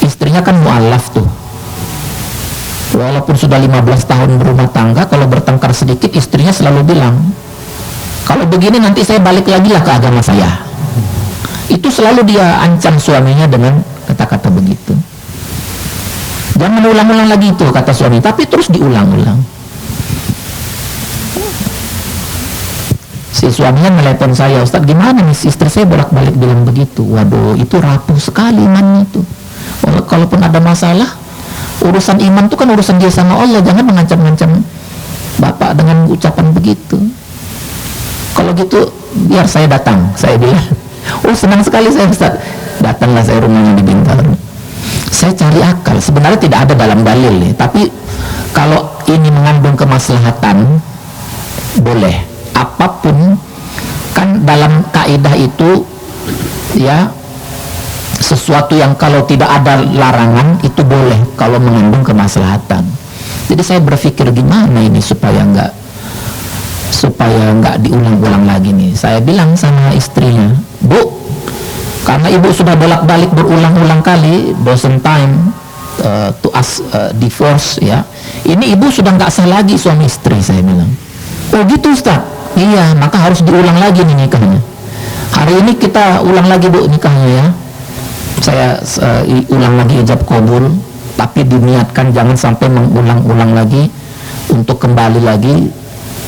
istrinya kan mu'alaf tuh, walaupun sudah 15 tahun berumah tangga, kalau bertengkar sedikit istrinya selalu bilang, kalau begini nanti saya balik lagi lah ke agama saya. Itu selalu dia ancam suaminya dengan kata-kata begitu. Jangan ulang-ulang lagi itu kata suami, tapi terus diulang-ulang. Si suaminya melepon saya, Ustaz gimana nih, istri saya bolak-balik bilang begitu. Waduh, itu rapuh sekali imannya itu. Kalaupun ada masalah, urusan iman itu kan urusan dia sama Allah, jangan mengancam-ngancam bapak dengan ucapan begitu. Kalau gitu biar saya datang, saya bilang. Oh senang sekali saya Ustaz. Datanglah saya rumahnya di Bintaro. Saya cari akal, sebenarnya tidak ada dalam dalil nih, tapi kalau ini mengandung kemaslahatan boleh. Apapun kan dalam kaidah itu ya, sesuatu yang kalau tidak ada larangan itu boleh kalau mengandung kemaslahatan. Jadi saya berpikir gimana ini supaya nggak diulang-ulang lagi nih. Saya bilang sama istrinya, Bu, karena ibu sudah bolak-balik berulang-ulang kali dozen time to ask divorce ya. Ini ibu sudah nggak sah lagi suami istri, saya bilang. Oh gitu Ustaz. Iya, maka harus diulang lagi nih nikahnya. Hari ini kita ulang lagi Bu nikahnya ya. Saya ulang lagi ijab qabul, tapi diniatkan jangan sampai mengulang-ulang lagi untuk kembali lagi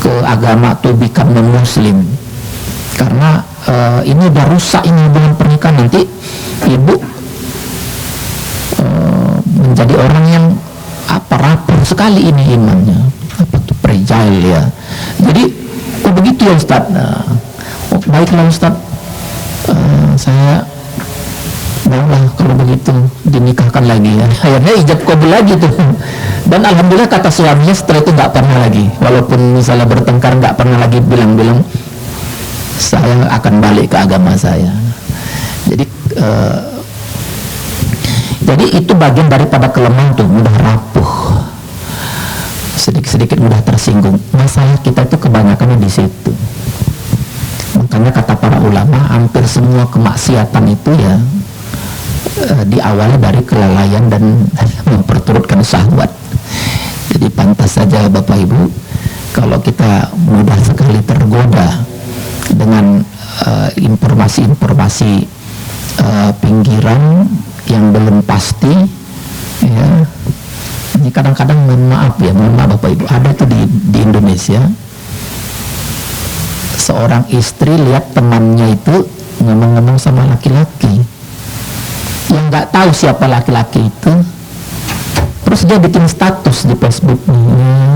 ke agama to become non-muslim. Karena ini udah rusak ini hubungan pernikahan, nanti ibu menjadi orang yang rapuh sekali ini imannya, fragile ya. Jadi begitu ya Ustaz. Baiklah Ustaz, saya maulah kalau begitu dinikahkan lagi ya. Akhirnya ijab qabul lagi tuh. Dan alhamdulillah kata suaminya setelah itu nggak pernah lagi, walaupun misalnya bertengkar nggak pernah lagi bilang-bilang saya akan balik ke agama saya. Jadi itu bagian daripada kelemahan tuh, mudah rapuh, sedikit-sedikit mudah tersinggung. Masalah kita itu kebanyakannya di situ. Makanya kata para ulama, hampir semua kemaksiatan itu ya diawali dari kelalaian dan memperturutkan syahwat. Jadi pantas saja Bapak Ibu kalau kita mudah sekali tergoda dengan informasi-informasi pinggiran yang belum pasti ya. Ini kadang-kadang mohon maaf Bapak Ibu, ada tuh di Indonesia seorang istri lihat temannya itu ngomong-ngomong sama laki-laki yang nggak tahu siapa laki-laki itu, terus dia bikin status di Facebook,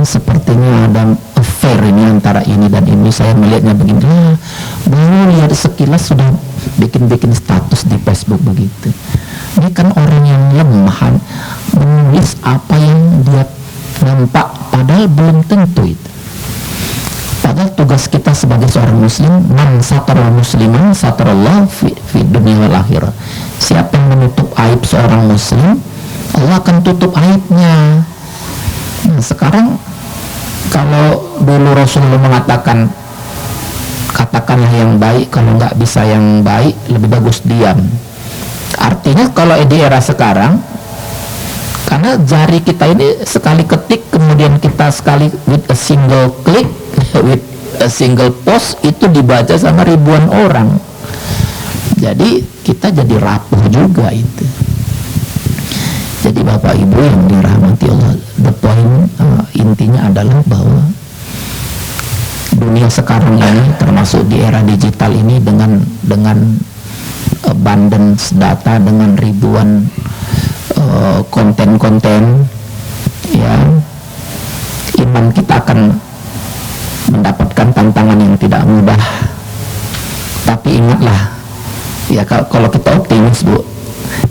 sepertinya ada affair ini antara ini dan ini, saya melihatnya begini. Baru lihat sekilas sudah bikin status di Facebook begitu. Ini kan orang yang lemah menulis padahal belum tentu itu. Padahal tugas kita sebagai seorang muslim, man satarul musliman satarallahu fi dunya wal akhirah. Siapa yang menutup aib seorang muslim, Allah akan tutup aibnya. Nah, sekarang kalau dulu Rasulullah mengatakan katakanlah yang baik, kalau nggak bisa yang baik lebih bagus diam. Artinya kalau di era sekarang, karena jari kita ini sekali ketik, kemudian kita sekali with a single click, with a single post, itu dibaca sama ribuan orang. Jadi kita jadi rapuh juga itu. Jadi Bapak Ibu yang dirahmati Allah, the point intinya adalah bahwa dunia sekarang ini, termasuk di era digital ini, dengan abundance data, dengan ribuan konten-konten, ya, iman kita akan mendapatkan tantangan yang tidak mudah. Tapi ingatlah, ya, kalau kita optimis, Bu,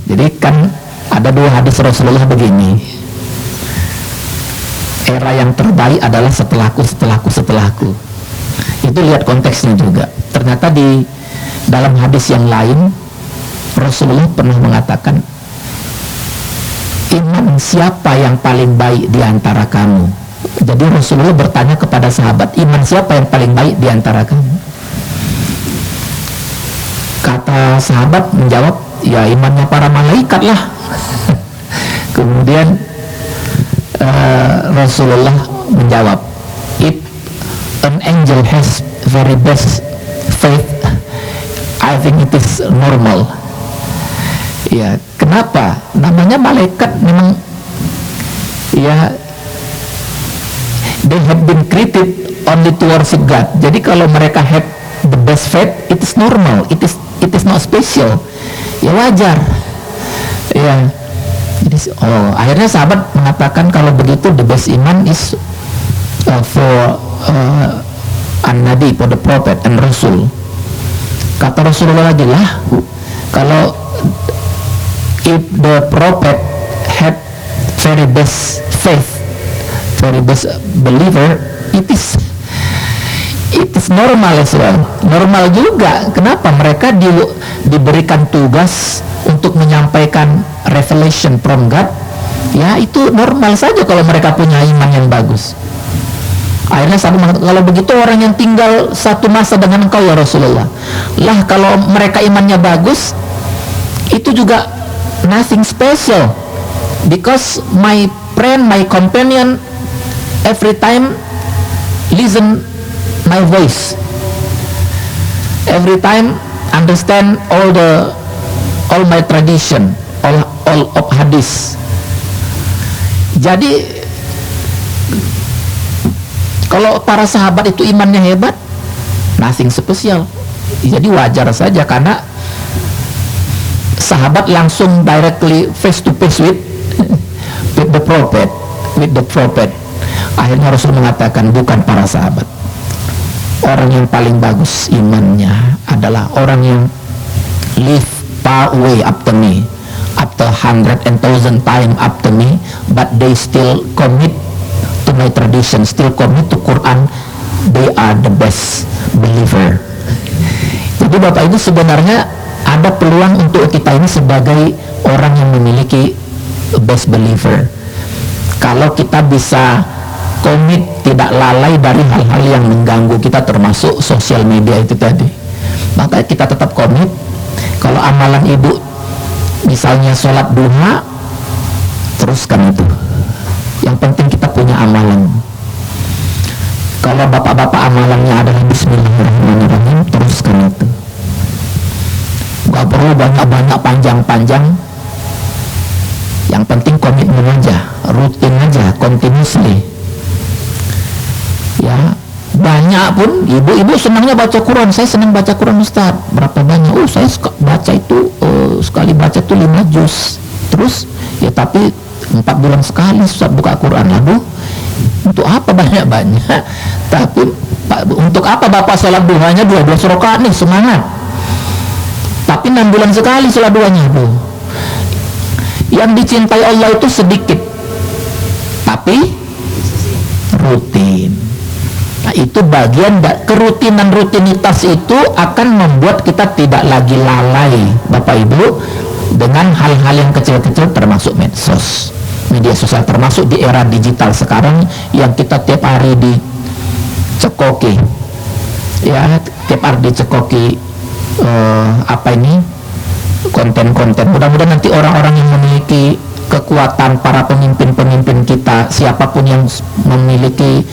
jadi kan ada dua hadis Rasulullah begini, era yang terbaik adalah setelahku. Itu lihat konteksnya juga. Ternyata di dalam hadis yang lain Rasulullah pernah mengatakan, iman siapa yang paling baik di antara kamu? Jadi Rasulullah bertanya kepada sahabat, iman siapa yang paling baik di antara kamu? Kata sahabat menjawab, ya imannya para malaikat lah. Kemudian Rasulullah menjawab, if an angel has very best faith, I think it is normal. Ya, kenapa? Namanya malaikat memang, ya, they have been created only to worship God. Jadi kalau mereka have the best faith, it is normal, it is not special. Ya wajar. Ya. Jadi, akhirnya sahabat mengatakan kalau begitu the best iman is for an-nabi, for the prophet and rasul. Kata Rasulullah lagi lah, kalau if the prophet had very best faith, very best believer, it is normal as well. Normal juga. Kenapa? Mereka diberikan tugas untuk menyampaikan revelation from God. Ya, itu normal saja kalau mereka punya iman yang bagus. Akhirnya sahabat mengatakan, kalau begitu orang yang tinggal satu masa dengan engkau ya Rasulullah. Lah, kalau mereka imannya bagus, itu juga nothing special, because my friend, my companion every time listen my voice, every time understand all my tradition, all of hadis. Jadi kalau para sahabat itu imannya hebat, nothing special. Jadi wajar saja, karena sahabat langsung directly face to face with the prophet. Akhirnya Rasul mengatakan, bukan para sahabat. Orang yang paling bagus imannya adalah orang yang live far away after me, after 100,000 times after me, but they still commit to my tradition, still commit to Quran. They are the best believer. Jadi Bapak Ibu, sebenarnya ada peluang untuk kita ini sebagai orang yang memiliki best believer. Kalau kita bisa komit, tidak lalai dari hal-hal yang mengganggu kita, termasuk sosial media itu tadi, maka kita tetap komit. Kalau amalan ibu misalnya sholat duha, teruskan itu. Yang penting kita punya amalan. Kalau bapak-bapak amalannya adalah bismillahirrahmanirrahim, teruskan itu. Gak perlu banyak-banyak, panjang-panjang. Yang penting komitmen aja, rutin aja, continuously. Ya, banyak pun ibu-ibu senangnya baca Quran. Saya senang baca Quran, Ustaz. Berapa banyak? Oh, saya baca itu sekali baca itu 5 juz. Terus ya, tapi 4 bulan sekali Ustaz buka Quran. Lalu untuk apa banyak-banyak? Tapi untuk apa Bapak sholat duhanya 12 rakaat nih, semangat. Tapi 6 bulan sekali sholat duhanya, Bu. Yang dicintai Allah itu sedikit, tapi sebagian kerutinan-rutinitas itu akan membuat kita tidak lagi lalai, Bapak Ibu, dengan hal-hal yang kecil-kecil, termasuk medsos, media sosial, termasuk di era digital sekarang yang kita tiap hari dicekoki, ya, tiap hari dicekoki konten-konten. Mudah-mudahan nanti orang-orang yang memiliki kekuatan, para pemimpin-pemimpin kita, siapapun yang memiliki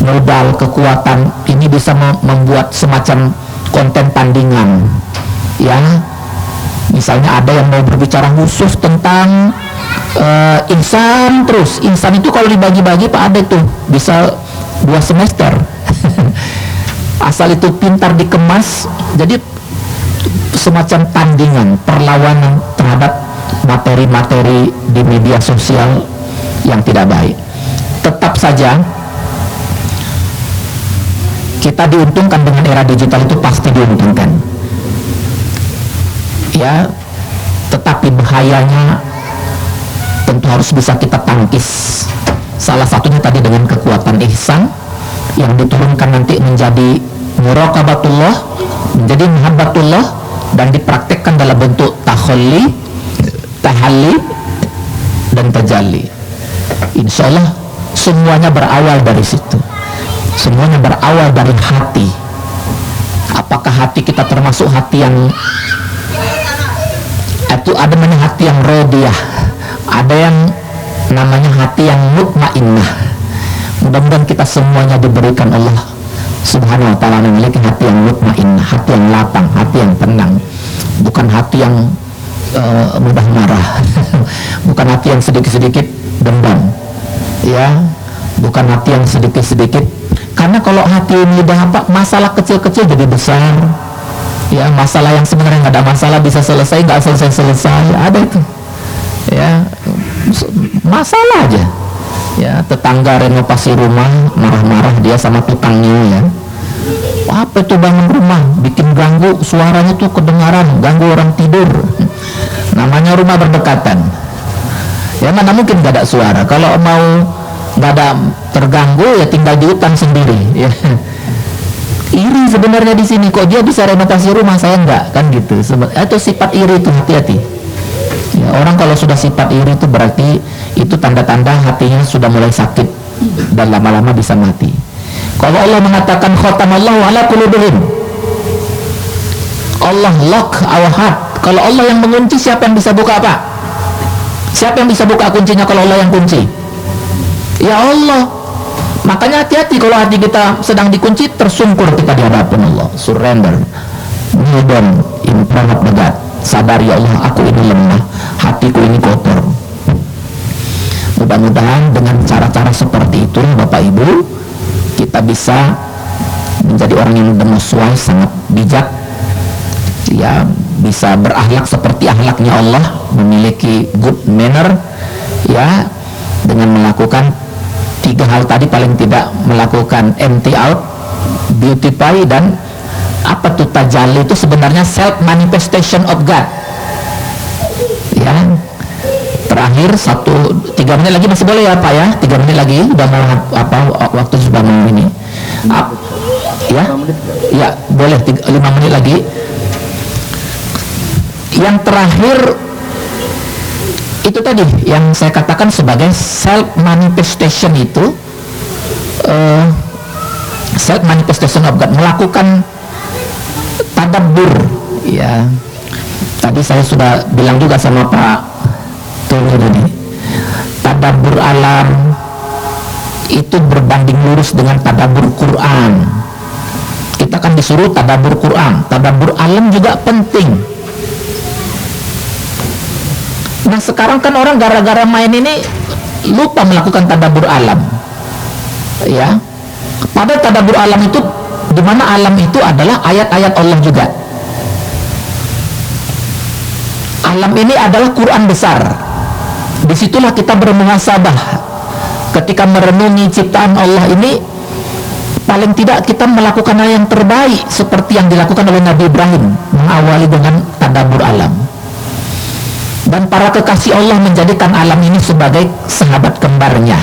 modal, kekuatan, ini bisa membuat semacam konten tandingan, ya. Misalnya ada yang mau berbicara khusus tentang insan, terus insan itu kalau dibagi-bagi Pak ada tuh bisa 2 semester asal itu pintar dikemas, jadi semacam tandingan, perlawanan terhadap materi-materi di media sosial yang tidak baik. Tetap saja kita diuntungkan dengan era digital, itu pasti diuntungkan, ya, tetapi bahayanya tentu harus bisa kita tangkis. Salah satunya tadi dengan kekuatan ihsan yang diturunkan nanti menjadi muraqabatullah, menjadi mahabbatullah, dan dipraktekkan dalam bentuk takhalli, tahalli, dan tajalli. Insya Allah semuanya berawal dari situ, semuanya berawal dari hati. Apakah hati kita termasuk hati yang itu, ada namanya hati yang rodiyah, ada yang namanya hati yang mutmainnah. Mudah-mudahan kita semuanya diberikan Allah Subhanahu wa ta'ala memiliki hati yang mutmainnah, hati yang lapang, hati yang tenang, bukan hati yang mudah marah bukan hati yang sedikit-sedikit dendam, ya, bukan hati yang sedikit-sedikit, karena kalau hati ini udah masalah kecil-kecil jadi besar, ya, masalah yang sebenarnya nggak ada masalah bisa selesai, nggak selesai, ada itu, ya, masalah aja, ya. Tetangga renovasi rumah marah-marah dia sama tukangnya, ya, apa itu bangun rumah bikin ganggu, suaranya tuh kedengaran, ganggu orang tidur, namanya rumah berdekatan, ya, mana mungkin gak ada suara. Kalau mau gak ada terganggu, ya tinggal di hutan sendiri, ya. Iri sebenarnya di sini, kok dia bisa renovasi rumah, saya enggak, kan gitu. Itu sifat iri itu, hati-hati, ya. Orang kalau sudah sifat iri itu berarti itu tanda-tanda hatinya sudah mulai sakit dan lama-lama bisa mati. Kalau Allah mengatakan khatamallahu ala qulubihim, Allah lock our heart. Kalau Allah yang mengunci, siapa yang bisa buka apa? Siapa yang bisa buka kuncinya kalau Allah yang kunci? Ya Allah. Makanya hati-hati kalau hati kita sedang dikunci, tersungkur kita di hadapan Allah, surrender, kneel down in front of God. Sadar, ya Allah, aku ini lemah, hatiku ini kotor. Mudah-mudahan dengan cara-cara seperti itu, Bapak Ibu, kita bisa menjadi orang yang the most wise, sangat bijak, ya, bisa berakhlak seperti akhlaknya Allah, memiliki good manner, ya, dengan melakukan 3 hal tadi, paling tidak melakukan empty out, beautify, dan apa tuh tajalli, itu sebenarnya self manifestation of God, ya. Terakhir 3 menit lagi masih boleh ya Pak, ya, 3 menit lagi udah mau waktu sudah mau ini, ya, ya boleh 5 menit lagi. Yang terakhir itu tadi yang saya katakan sebagai self manifestation, itu self manifestation of God, melakukan tadabbur, ya. Tadi saya sudah bilang juga sama Pak Tunggu tadi, tadabbur alam itu berbanding lurus dengan tadabbur Quran. Kita kan disuruh tadabbur Quran, tadabbur alam juga penting. Nah sekarang kan orang gara-gara main ini lupa melakukan tadabbur alam, ya. Padahal tadabbur alam itu, di mana alam itu adalah ayat-ayat Allah juga. Alam ini adalah Quran besar. Disitulah kita bermuhasabah ketika merenungi ciptaan Allah ini. Paling tidak kita melakukan hal yang terbaik seperti yang dilakukan oleh Nabi Ibrahim, mengawali dengan tadabbur alam. Dan para kekasih Allah menjadikan alam ini sebagai sahabat kembarnya.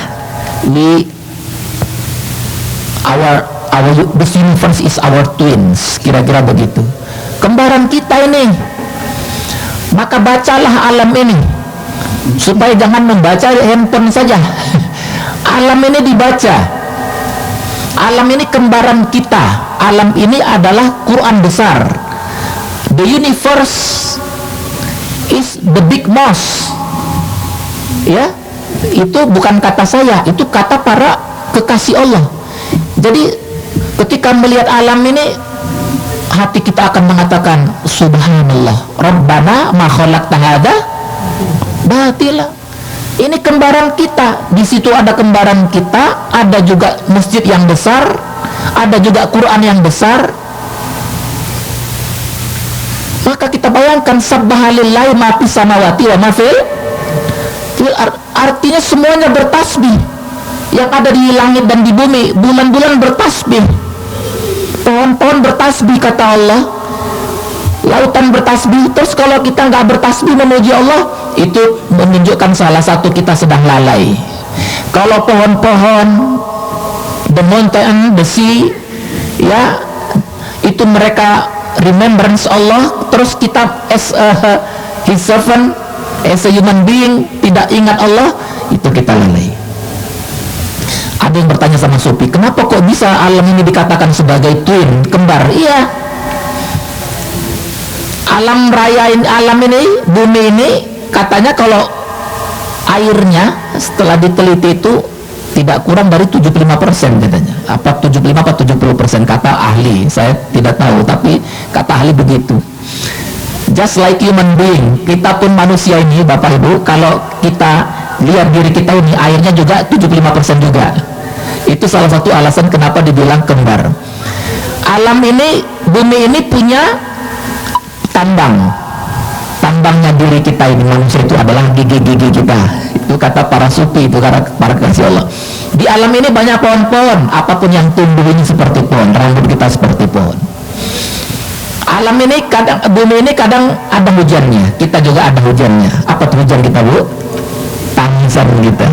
Our this universe is our twins, kira-kira begitu. Kembaran kita ini. Maka bacalah alam ini, supaya jangan membaca handphone saja. Alam ini dibaca. Alam ini kembaran kita. Alam ini adalah Quran besar. The universe is the big mosque. Ya, itu bukan kata saya, itu kata para kekasih Allah. Jadi ketika melihat alam ini, hati kita akan mengatakan subhanallah, rabbana ma khalaqta hadza batila. Ini kembaran kita. Di situ ada kembaran kita, ada juga masjid yang besar, ada juga Quran yang besar. Maka kita bayangkan sabbahalillahi ma fis samawati wa ma fil artinya semuanya bertasbih. Yang ada di langit dan di bumi, bulan-bulan bertasbih, pohon-pohon bertasbih kata Allah, lautan bertasbih. Terus kalau kita nggak bertasbih memuji Allah, itu menunjukkan salah satu kita sedang lalai. Kalau pohon-pohon, the mountain, the sea, ya, itu mereka remembrance Allah. Terus kita as his servant, as a human being, tidak ingat Allah, itu kita lalai. Ada yang bertanya sama Sufi, kenapa kok bisa alam ini dikatakan sebagai twin, kembar? Iya, alam raya ini, alam ini, bumi ini, katanya kalau airnya setelah diteliti itu tidak kurang dari 75% katanya. Apa 75 atau 70% kata ahli, saya tidak tahu, tapi kata ahli begitu. Just like human being, kita pun manusia ini Bapak Ibu, kalau kita lihat diri kita ini, airnya juga 75% juga. Itu salah satu alasan kenapa dibilang kembar. Alam ini, bumi ini punya tambang. Tambangnya diri kita ini, manusia itu adalah gigi-gigi kita. Itu kata para sufi, itu kata para kasih Allah. Di alam ini banyak pohon-pohon, apapun yang tumbuh ini seperti pohon, rambut kita seperti pohon. Alam ini kadang, bumi ini kadang ada hujannya, kita juga ada hujannya. Apa tuh hujan kita, Bu? Tangisan kita.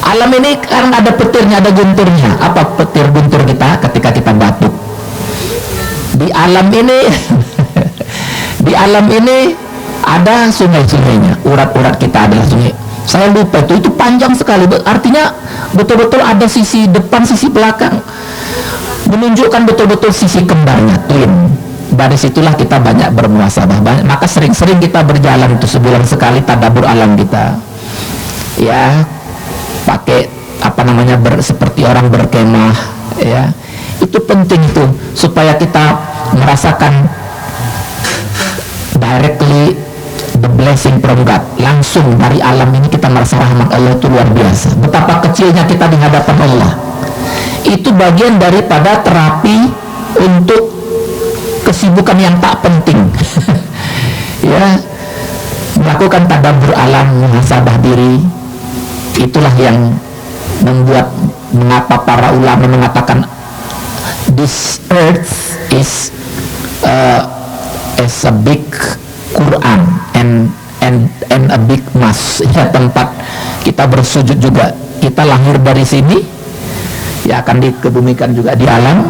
Alam ini kadang ada petirnya, ada gunturnya. Apa petir guntur kita ketika kita batuk? Di alam ini di alam ini ada sungai-sungainya, urat-urat kita adalah sungai. Saya lupa itu panjang sekali, artinya betul-betul ada sisi depan, sisi belakang, menunjukkan betul-betul sisi kembarnya, twin. Dari situlah kita banyak bermuhasabah, maka sering-sering kita berjalan itu sebulan sekali tadabbur alam kita, ya, pakai apa namanya, seperti orang berkemah, ya, itu penting itu supaya kita merasakan directly the blessing from God, langsung dari alam ini kita merasa rahmat Allah itu luar biasa. Betapa kecilnya kita di hadapan Allah. Itu bagian daripada terapi untuk kesibukan yang tak penting. Ya, melakukan tadabbur alam, muhasabah diri, itulah yang membuat mengapa para ulama mengatakan this earth is as a big Quran and a big mosque, ya, tempat kita bersujud juga. Kita lahir dari sini, ya, akan dikebumikan juga di alam.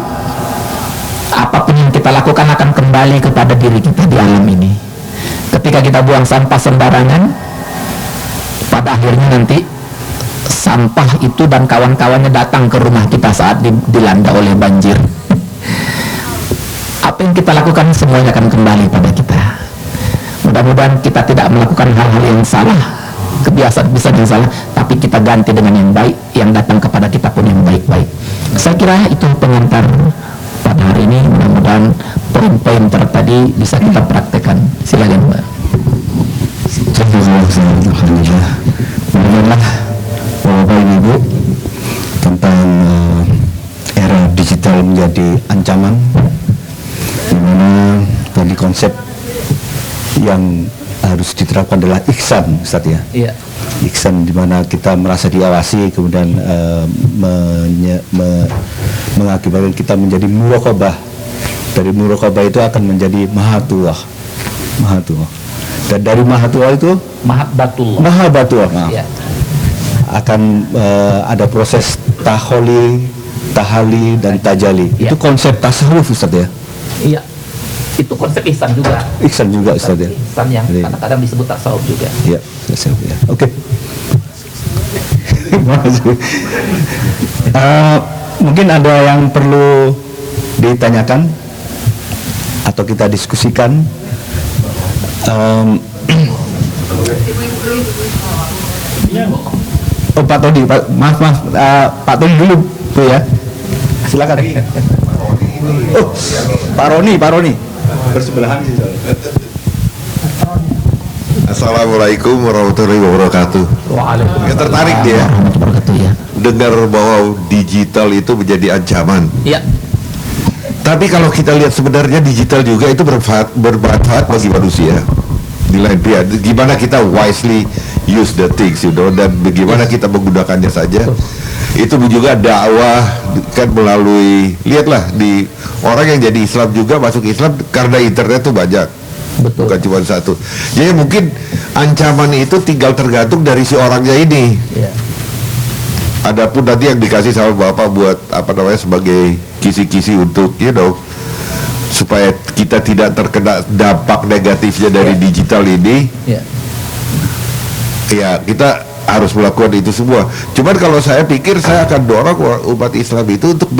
Apapun yang kita lakukan akan kembali kepada diri kita di alam ini. Ketika kita buang sampah sembarangan, pada akhirnya nanti sampah itu dan kawan-kawannya datang ke rumah kita saat dilanda oleh banjir. Apa yang kita lakukan semuanya akan kembali pada kita. Mudah-mudahan kita tidak melakukan hal-hal yang salah, kebiasaan-kebiasaan yang salah, tapi kita ganti dengan yang baik, yang datang kepada kita pun yang baik-baik. Saya kira itu pengantar pada hari ini. Mudah-mudahan poin-poin tadi bisa kita praktekkan. Silakan, Mbak. Alhamdulillah. Mudah-mudahan Bapak Ibu tentang era digital menjadi ancaman, di mana tadi konsep yang harus diterapkan adalah ihsan, Ustaz, ya. Iya. Ihsan, di mana kita merasa diawasi, kemudian mengakibatkan kita menjadi muraqabah. Dari muraqabah itu akan menjadi mahatullah. Dan dari mahatullah itu mahabbatullah. Iya. Akan ada proses taholi, tahali dan tajali. Ya. Itu konsep tasawuf Ustaz ya? Iya, itu konsep ihsan juga. Ihsan juga Ustaz ya? Ihsan yang Jadi- kadang-kadang disebut tasawuf juga. Iya, tasawuf ya. Oke. Makasih. Mungkin ada yang perlu ditanyakan atau kita diskusikan. Oh Pak Todi, maaf, Pak Todi dulu tuh ya. Silakan. Oh, Pak Roni. Bersebelahan sih. Assalamualaikum warahmatullahi wabarakatuh. Waalaikumsalam. Ya, tertarik dia warahmatullahi wabarakatuh, ya. dengar bahwa digital itu menjadi ancaman. Iya, Tapi kalau kita lihat sebenarnya digital juga itu bermanfaat bagi manusia. Di lain pihak, gimana kita wisely use the things, dan bagaimana kita menggunakannya saja. Itu juga dakwah kan melalui, lihatlah di orang yang jadi Islam juga masuk Islam karena internet tuh banyak. betul. Bukan cuma satu. Jadi mungkin ancaman itu tinggal tergantung dari si orangnya ini. Iya. Adapun nanti yang dikasih sama Bapak buat sebagai kisi-kisi untuk supaya kita tidak terkena dampak negatifnya dari digital ini, Iya. ya kita harus melakukan itu semua. Cuman kalau saya pikir saya akan dorong umat Islam itu untuk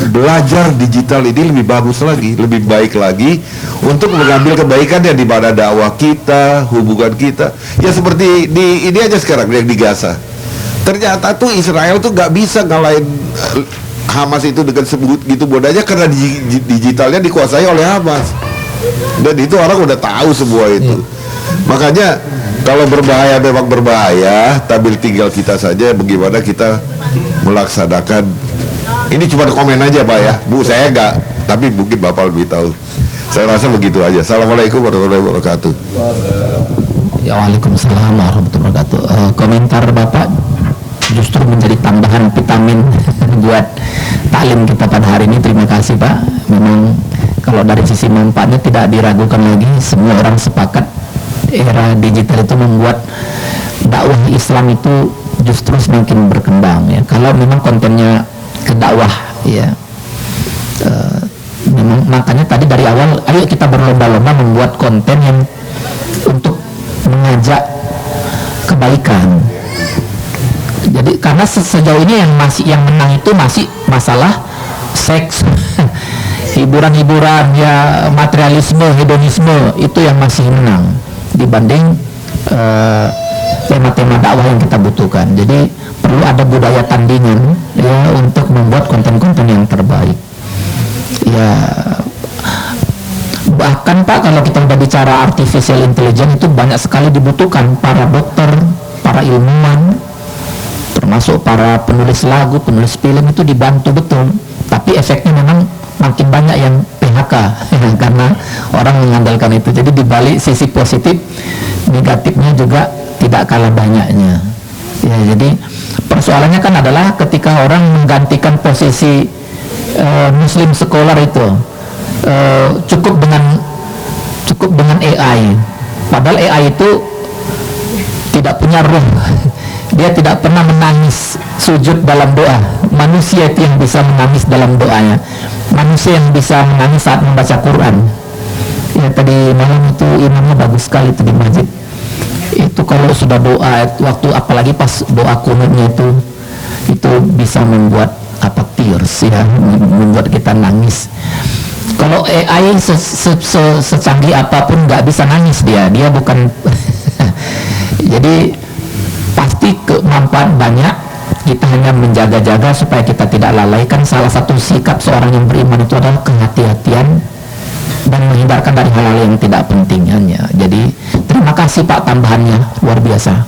belajar digital ini lebih bagus lagi, lebih baik lagi untuk mengambil kebaikannya di mana dakwah kita, hubungan kita. Ya seperti di ini aja sekarang yang di Gaza. Ternyata tuh Israel tuh nggak bisa ngalahin Hamas itu dengan sebut gitu bodanya karena digitalnya dikuasai oleh Hamas. Dan itu orang udah tahu semua itu. Makanya kalau berbahaya memang berbahaya, tapi tinggal kita saja bagaimana kita melaksanakan. Ini cuma komen aja Pak ya, Bu saya enggak, tapi mungkin Bapak lebih tahu. Saya rasa begitu aja. Assalamualaikum warahmatullahi wabarakatuh. Ya, waalaikumsalam warahmatullahi wabarakatuh. Komentar Bapak justru menjadi tambahan vitamin buat taklim kita pada hari ini. Terima kasih Pak. Memang kalau dari sisi manfaatnya tidak diragukan lagi. Semua orang sepakat era digital itu membuat dakwah Islam itu justru semakin berkembang ya. Kalau memang kontennya ke dakwah ya. Memang makanya tadi dari awal ayo kita berlomba-lomba membuat konten yang untuk mengajak kebaikan. Jadi karena sejauh ini yang menang itu masih masalah seks, hiburan-hiburan ya, materialisme, hedonisme itu yang masih menang dibanding tema-tema dakwah yang kita butuhkan. Jadi perlu ada budaya tandingan ya untuk membuat konten-konten yang terbaik. Ya bahkan Pak kalau kita udah bicara artificial intelligence itu banyak sekali dibutuhkan para dokter, para ilmuwan, termasuk para penulis lagu, penulis film itu dibantu betul. Tapi efeknya memang makin banyak yang PHK karena orang mengandalkan itu. Jadi dibalik sisi positif, negatifnya juga tidak kalah banyaknya. Ya, jadi persoalannya kan adalah ketika orang menggantikan posisi Muslim scholar itu cukup dengan AI. Padahal AI itu tidak punya ruh. Dia tidak pernah menangis sujud dalam doa. Manusia itu yang bisa menangis dalam doanya. Manusia yang bisa menangis saat membaca Quran. Ya tadi malam itu imamnya bagus sekali itu di masjid. Itu kalau sudah doa waktu apalagi pas doa kunutnya itu bisa membuat tears ya, membuat kita nangis. Kalau AI secanggih apapun nggak bisa nangis dia bukan. Jadi pasti manfaat banyak. Kita hanya menjaga-jaga supaya kita tidak lalaikan. Salah satu sikap seorang yang beriman itu adalah kehati-hatian dan menghindarkan dari hal-hal yang tidak pentingnya. Jadi terima kasih Pak tambahannya luar biasa.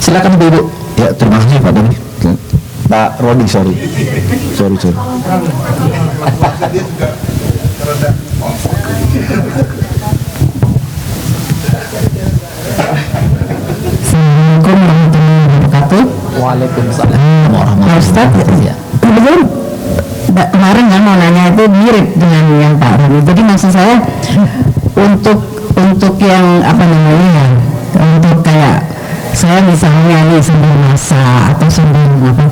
Silakan Ibu. Ya terima kasih Pak Doni. Pak Rodi sorry. Assalamualaikum warahmatullahi wabarakatuh. Waalaikumsalam warahmatullahi Ustaz, wabarakatuh. Ya. kebetulan kemarin kan mau nanya itu mirip dengan yang Pak Roni. Jadi maksud saya untuk yang apa namanya ya, untuk kayak saya misalnya nih sambil masak atau sambil apa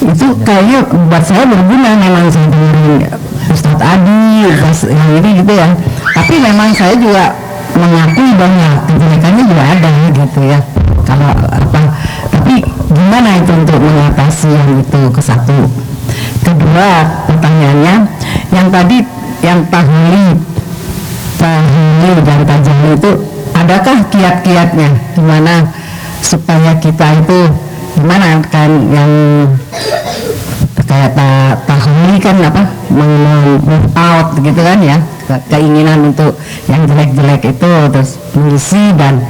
itu kayaknya buat saya berguna. Memang saya dengerin Ustadz Adi yang ini gitu ya, tapi memang saya juga mengakui banyak kejelekannya juga ada gitu ya. Kalau apa, tapi gimana itu untuk mengatasi yang itu? Ke satu. Kedua, pertanyaannya yang tadi yang tahlil dan tajam itu, adakah kiat-kiatnya gimana supaya kita itu gimana kan yang kayak tahlil kan apa move out gitu kan ya, keinginan untuk yang jelek-jelek itu terus mengisi dan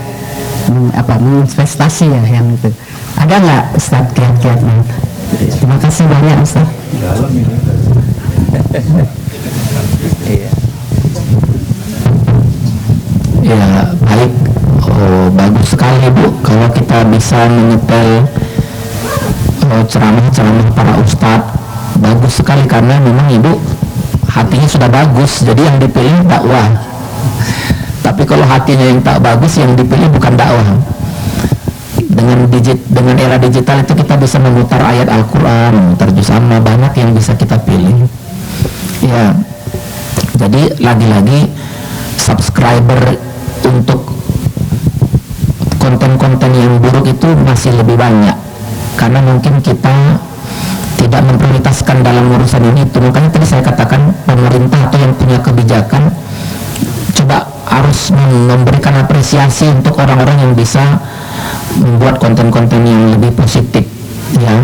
menginvestasi ya yang itu. Ada nggak Ustaz kiat-kiatnya? Terima kasih banyak Ustaz. Ya baik, bagus sekali Bu kalau kita bisa menyetel ceramah-ceramah para ustadz. Bagus sekali karena memang Ibu hatinya sudah bagus, jadi yang dipilih dakwah. Tapi kalau hatinya yang tak bagus, yang dipilih bukan dakwah. Dengan era digital itu kita bisa memutar ayat Al-Quran, memutar juz amma, banyak yang bisa kita pilih. Ya, jadi lagi-lagi subscriber untuk konten-konten yang buruk itu masih lebih banyak, karena mungkin kita tidak memprioritaskan dalam urusan ini. Itu makanya tadi saya katakan pemerintah atau yang punya kebijakan coba harus memberikan apresiasi untuk orang-orang yang bisa membuat konten-konten yang lebih positif ya.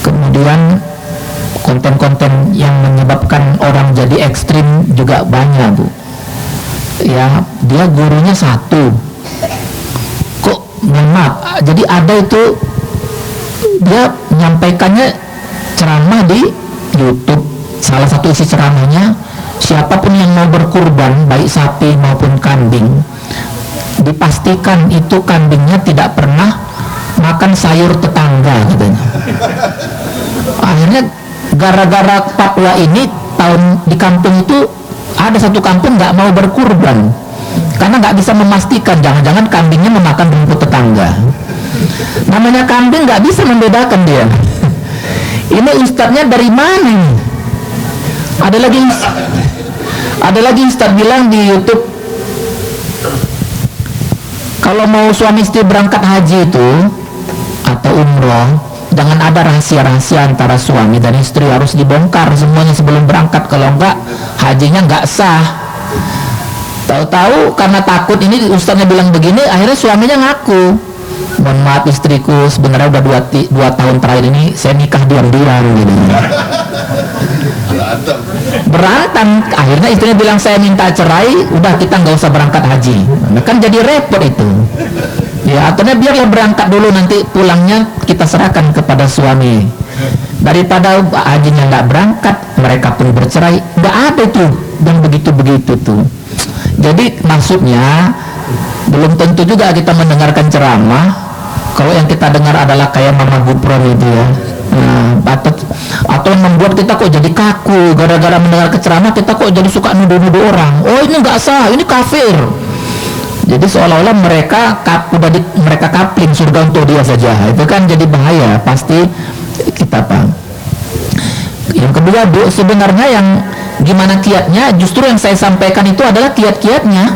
Kemudian konten-konten yang menyebabkan orang jadi ekstrim juga banyak Bu ya. Dia gurunya satu kok maaf, jadi ada itu dia menyampaikannya ceramah di YouTube. Salah satu isi ceramahnya, siapapun yang mau berkurban baik sapi maupun kambing, dipastikan itu kambingnya tidak pernah makan sayur tetangga katanya. Akhirnya gara-gara Papua ini tahun di kampung itu ada satu kampung nggak mau berkurban karena nggak bisa memastikan jangan-jangan kambingnya memakan rumput tetangga. Namanya kambing nggak bisa membedakan dia. Ini ustadznya dari mana nih? Ada lagi ustadz bilang di YouTube, kalau mau suami istri berangkat haji itu atau umroh, jangan ada rahasia-rahasia antara suami dan istri, harus dibongkar semuanya sebelum berangkat. Kalau enggak, hajinya enggak sah. Tahu-tahu karena takut ini ustaznya bilang begini, akhirnya suaminya ngaku, mohon maaf istriku, sebenarnya udah 2 tahun terakhir ini saya nikah diam-diam gitu. Berantem, akhirnya istrinya bilang saya minta cerai, udah kita nggak usah berangkat haji. Nah, kan jadi repot itu. Ya, akhirnya biarlah berangkat dulu, nanti pulangnya kita serahkan kepada suami. Daripada hajinya nggak berangkat, mereka pun bercerai. Nggak ada tuh yang begitu-begitu tuh. Jadi maksudnya belum tentu juga kita mendengarkan ceramah kalau yang kita dengar adalah kayak Mama Gupron itu ya. Atau membuat kita kok jadi kaku gara-gara mendengar ceramah, kita kok jadi suka nuduh-nuduh orang. Oh ini nggak sah, ini kafir. Jadi seolah-olah mereka mereka kapling surga untuk dia saja. Itu kan jadi bahaya. Pasti kita paham. Yang kedua Bu, sebenarnya yang gimana kiatnya, justru yang saya sampaikan itu adalah kiat-kiatnya.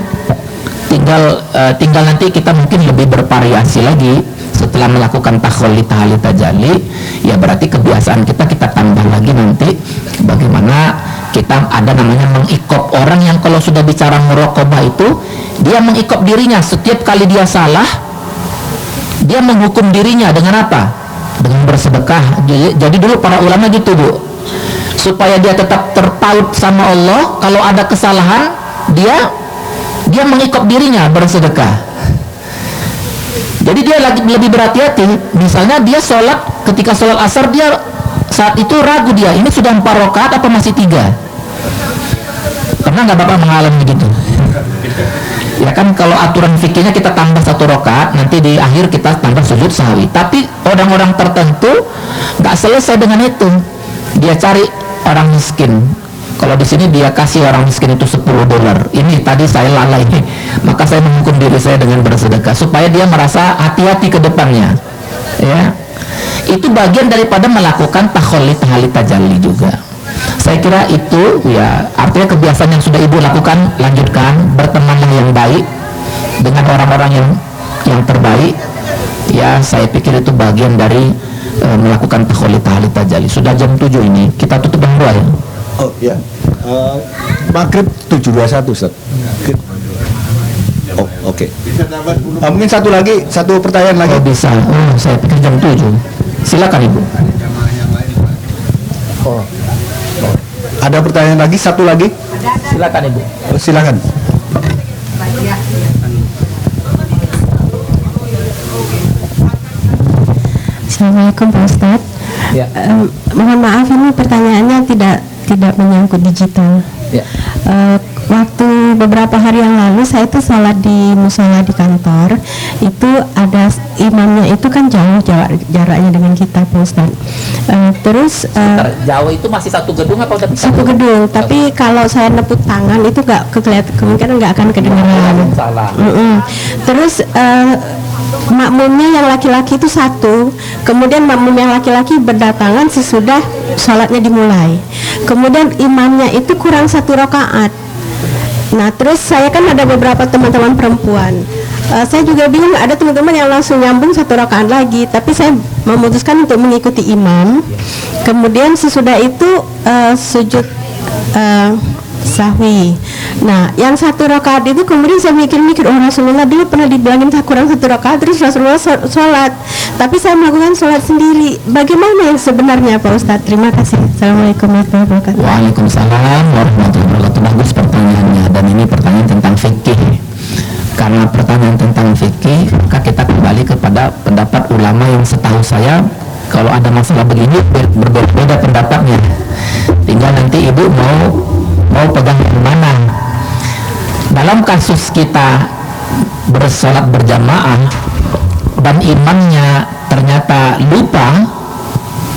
Tinggal nanti kita mungkin lebih bervariasi lagi setelah melakukan takholi, tahlil, tajalli. Ya berarti kebiasaan kita tambah lagi nanti bagaimana kita ada namanya mengikop. Orang yang kalau sudah bicara muraqabah itu dia mengikop dirinya. Setiap kali dia salah, dia menghukum dirinya dengan apa? Dengan bersedekah. Jadi dulu para ulama gitu Bu, supaya dia tetap terpaut sama Allah, kalau ada kesalahan dia mengikop dirinya bersedekah. Jadi dia lebih berhati-hati. Misalnya dia sholat, ketika sholat asar dia saat itu ragu dia, ini sudah 4 rakaat apa masih 3? Pernah nggak Bapak mengalami gitu? Ya kan kalau aturan fikihnya kita tambah 1 rakaat, nanti di akhir kita tambah sujud sahwi. Tapi orang-orang tertentu nggak selesai dengan itu. Dia cari orang miskin. Kalau di sini dia kasih orang miskin itu $10. Ini tadi saya lalai, maka saya menghukum diri saya dengan bersedekah supaya dia merasa hati-hati ke depannya. Ya, itu bagian daripada melakukan takholi tajalli juga. Saya kira itu ya, artinya kebiasaan yang sudah ibu lakukan, lanjutkan, bertemanlah yang baik dengan orang-orang yang terbaik. Ya, saya pikir itu bagian dari melakukan takholi tajalli. Sudah jam 7 ini, kita tutup dengan doa ya. Oh ya, maghrib 7.21 Ustaz. Oh oke. Mungkin satu pertanyaan lagi. Oh bisa, saya pikir jam 7. Silakan ibu. Ada pertanyaan lagi, satu lagi. Silakan ibu. Silakan. Assalamualaikum Pak Ustadz. Ya. Mohon maaf, ini pertanyaannya tidak menyangkut digital. Ya. Waktu beberapa hari yang lalu saya tuh sholat di musola di kantor, itu ada imamnya itu kan jauh jaraknya dengan kita Pak Ustadz. Terus Jawa itu masih satu gedung apa udah pisah? satu gedung, tapi kalau saya nepuk tangan itu kemungkinan nggak akan kedengaran. Salah. Terus makmumnya yang laki-laki itu satu, kemudian makmum yang laki-laki berdatangan sesudah sholatnya dimulai, kemudian imamnya itu kurang 1 rakaat. Nah terus saya kan ada beberapa teman-teman perempuan, saya juga bingung, ada teman-teman yang langsung nyambung 1 rakaat lagi, tapi saya memutuskan untuk mengikuti imam. Kemudian sesudah itu sujud sahwi. Nah, yang 1 rakaat itu kemudian saya mikir-mikir, oh Rasulullah dulu pernah dibilangin kurang 1 rakaat, terus Rasulullah sholat, tapi saya melakukan sholat sendiri. Bagaimana yang sebenarnya Pak Ustadz? Terima kasih. Assalamualaikum warahmatullahi wabarakatuh. Waalaikumsalam warahmatullahi wabarakatuh. Bagus pertanyaannya, dan ini pertanyaan tentang fikih. Karena pertanyaan tentang fikih, maka kita kembali kepada pendapat ulama yang setahu saya kalau ada masalah begini berbeda pendapatnya. Tinggal nanti ibu mau pegang yang mana. Dalam kasus kita bersolat berjamaah dan imamnya ternyata lupa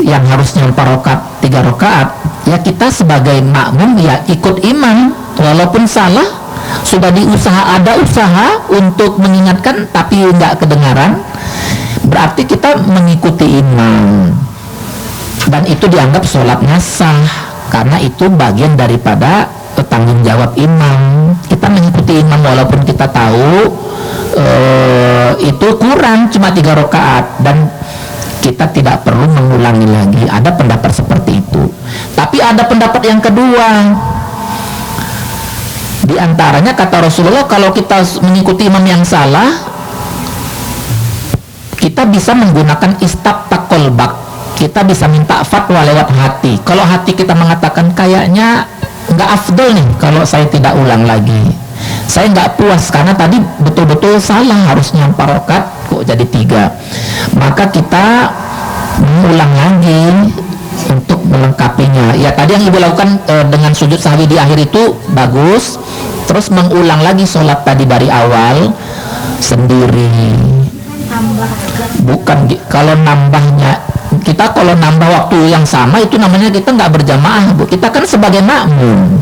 yang harusnya 4 rakaat 3 rakaat, ya kita sebagai makmum ya ikut imam walaupun salah. Sudah ada usaha untuk mengingatkan tapi nggak kedengaran, berarti kita mengikuti imam dan itu dianggap sholatnya sah karena itu bagian daripada tanggung jawab imam. Kita mengikuti imam walaupun kita tahu itu kurang cuma 3 rakaat dan kita tidak perlu mengulangi lagi. Ada pendapat seperti itu. Tapi ada pendapat yang kedua. Di antaranya kata Rasulullah, kalau kita mengikuti imam yang salah, kita bisa menggunakan istabta qalbak. Kita bisa minta fatwa lewat hati. Kalau hati kita mengatakan kayaknya nggak afdol nih kalau saya tidak ulang lagi, saya nggak puas karena tadi betul-betul salah, harusnya 4 rakaat kok jadi 3, maka kita mengulang lagi untuk melengkapinya. Ya tadi yang ibu lakukan dengan sujud sahwi di akhir itu bagus. Terus mengulang lagi sholat tadi dari awal sendiri. Bukan kalau nambahnya, kita kalau nambah waktu yang sama itu namanya kita nggak berjamaah, Bu. Kita kan sebagai makmum.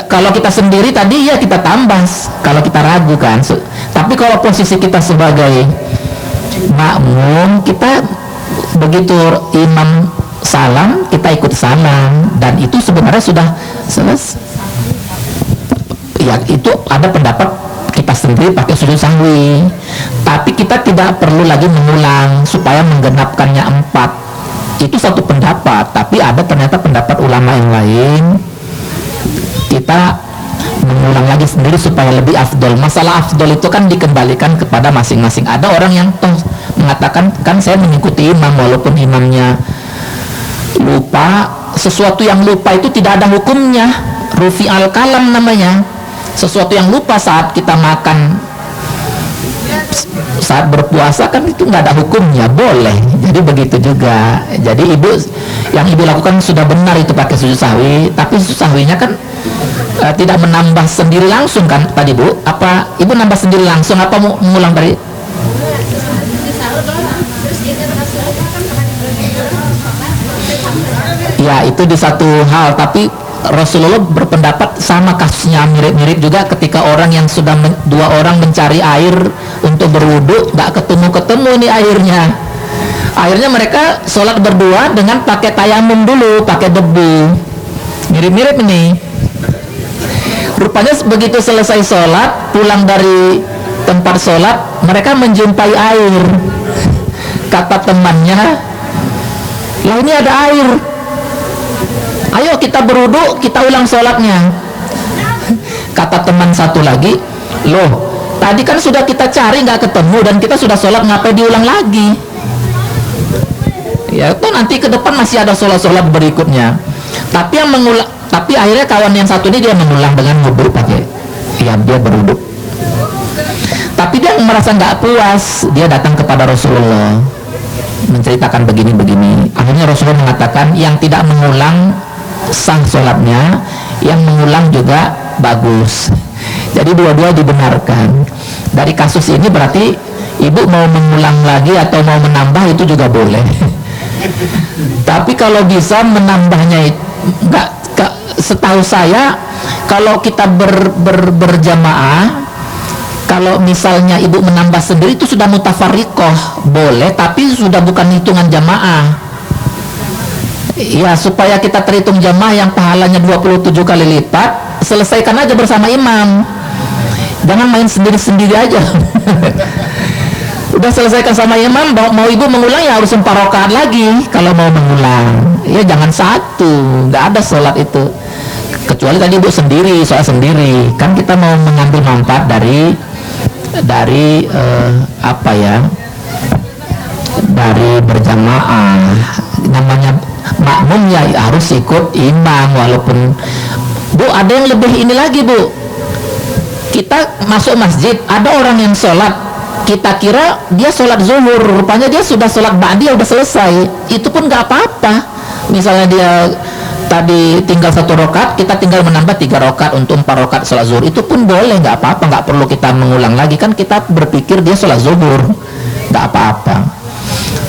Kalau kita sendiri tadi ya kita tambah kalau kita ragu kan. Tapi kalau posisi kita sebagai makmum, kita begitu imam salam kita ikut salam, dan itu sebenarnya sudah selesai. Ya itu ada pendapat kita sendiri pakai sujud sahwi, tapi kita tidak perlu lagi mengulang supaya menggenapkannya 4. Itu satu pendapat, tapi ada ternyata pendapat ulama yang lain kita mengulang lagi sendiri supaya lebih afdol. Masalah afdol itu kan dikembalikan kepada masing-masing. Ada orang yang toh mengatakan kan saya mengikuti imam walaupun imamnya lupa. Sesuatu yang lupa itu tidak ada hukumnya, rufi al kalam namanya. Sesuatu yang lupa saat kita makan, saat berpuasa kan itu nggak ada hukumnya, boleh. Jadi begitu juga. Jadi yang ibu lakukan sudah benar itu pakai sujud sahwi, tapi sujud sahwinya kan tidak menambah sendiri langsung kan tadi Bu? Apa ibu nambah sendiri langsung apa mau mengulang dari? Ya itu di satu hal, tapi Rasulullah berpendapat sama kasusnya mirip-mirip juga ketika orang yang sudah 2 orang mencari air untuk berwudu, nggak ketemu nih airnya. Akhirnya mereka sholat berdua dengan pakai tayamum dulu, pakai debu. Mirip-mirip ini. Rupanya begitu selesai sholat, pulang dari tempat sholat, mereka menjumpai air. Kata temannya, lah ini ada air, ayo kita berwudu, kita ulang sholatnya. Kata teman satu lagi, loh tadi kan sudah kita cari nggak ketemu dan kita sudah sholat, ngapain diulang lagi? Ya itu nanti ke depan masih ada sholat-sholat berikutnya. Tapi yang mengulang, tapi akhirnya kawan yang satu ini dia mengulang dengan wudu pakai, ya dia berwudu. Tapi dia merasa nggak puas, dia datang kepada Rasulullah menceritakan begini-begini. Akhirnya Rasulullah mengatakan yang tidak mengulang sah sholatnya, yang mengulang juga bagus. Jadi dua-dua dibenarkan. Dari kasus ini berarti ibu mau mengulang lagi atau mau menambah itu juga boleh. Tapi kalau bisa menambahnya enggak, setahu saya kalau kita berjamaah, kalau misalnya ibu menambah sendiri itu sudah mutafarriqah, boleh, tapi sudah bukan hitungan jamaah. Ya supaya kita terhitung jamaah yang pahalanya 27 kali lipat, selesaikan aja bersama imam. Jangan main sendiri-sendiri aja. Udah selesaikan sama imam, mau ibu mengulang ya harus 4 rakaat lagi kalau mau mengulang. Ya jangan satu, nggak ada sholat itu. Kecuali tadi ibu sendiri, sholat sendiri. Kan kita mau mengambil manfaat dari apa ya? Dari berjamaah. Namanya makmum ya harus ikut imam, walaupun Bu ada yang lebih ini lagi Bu. Kita masuk masjid, ada orang yang sholat, kita kira dia sholat zuhur, rupanya dia sudah sholat ba'diyah, udah selesai. Itu pun nggak apa-apa. Misalnya dia tadi tinggal 1 rakaat, kita tinggal menambah 3 rakaat untuk 4 rakaat sholat zuhur, itu pun boleh, nggak apa-apa, nggak perlu kita mengulang lagi. Kan kita berpikir dia sholat zuhur, nggak apa-apa.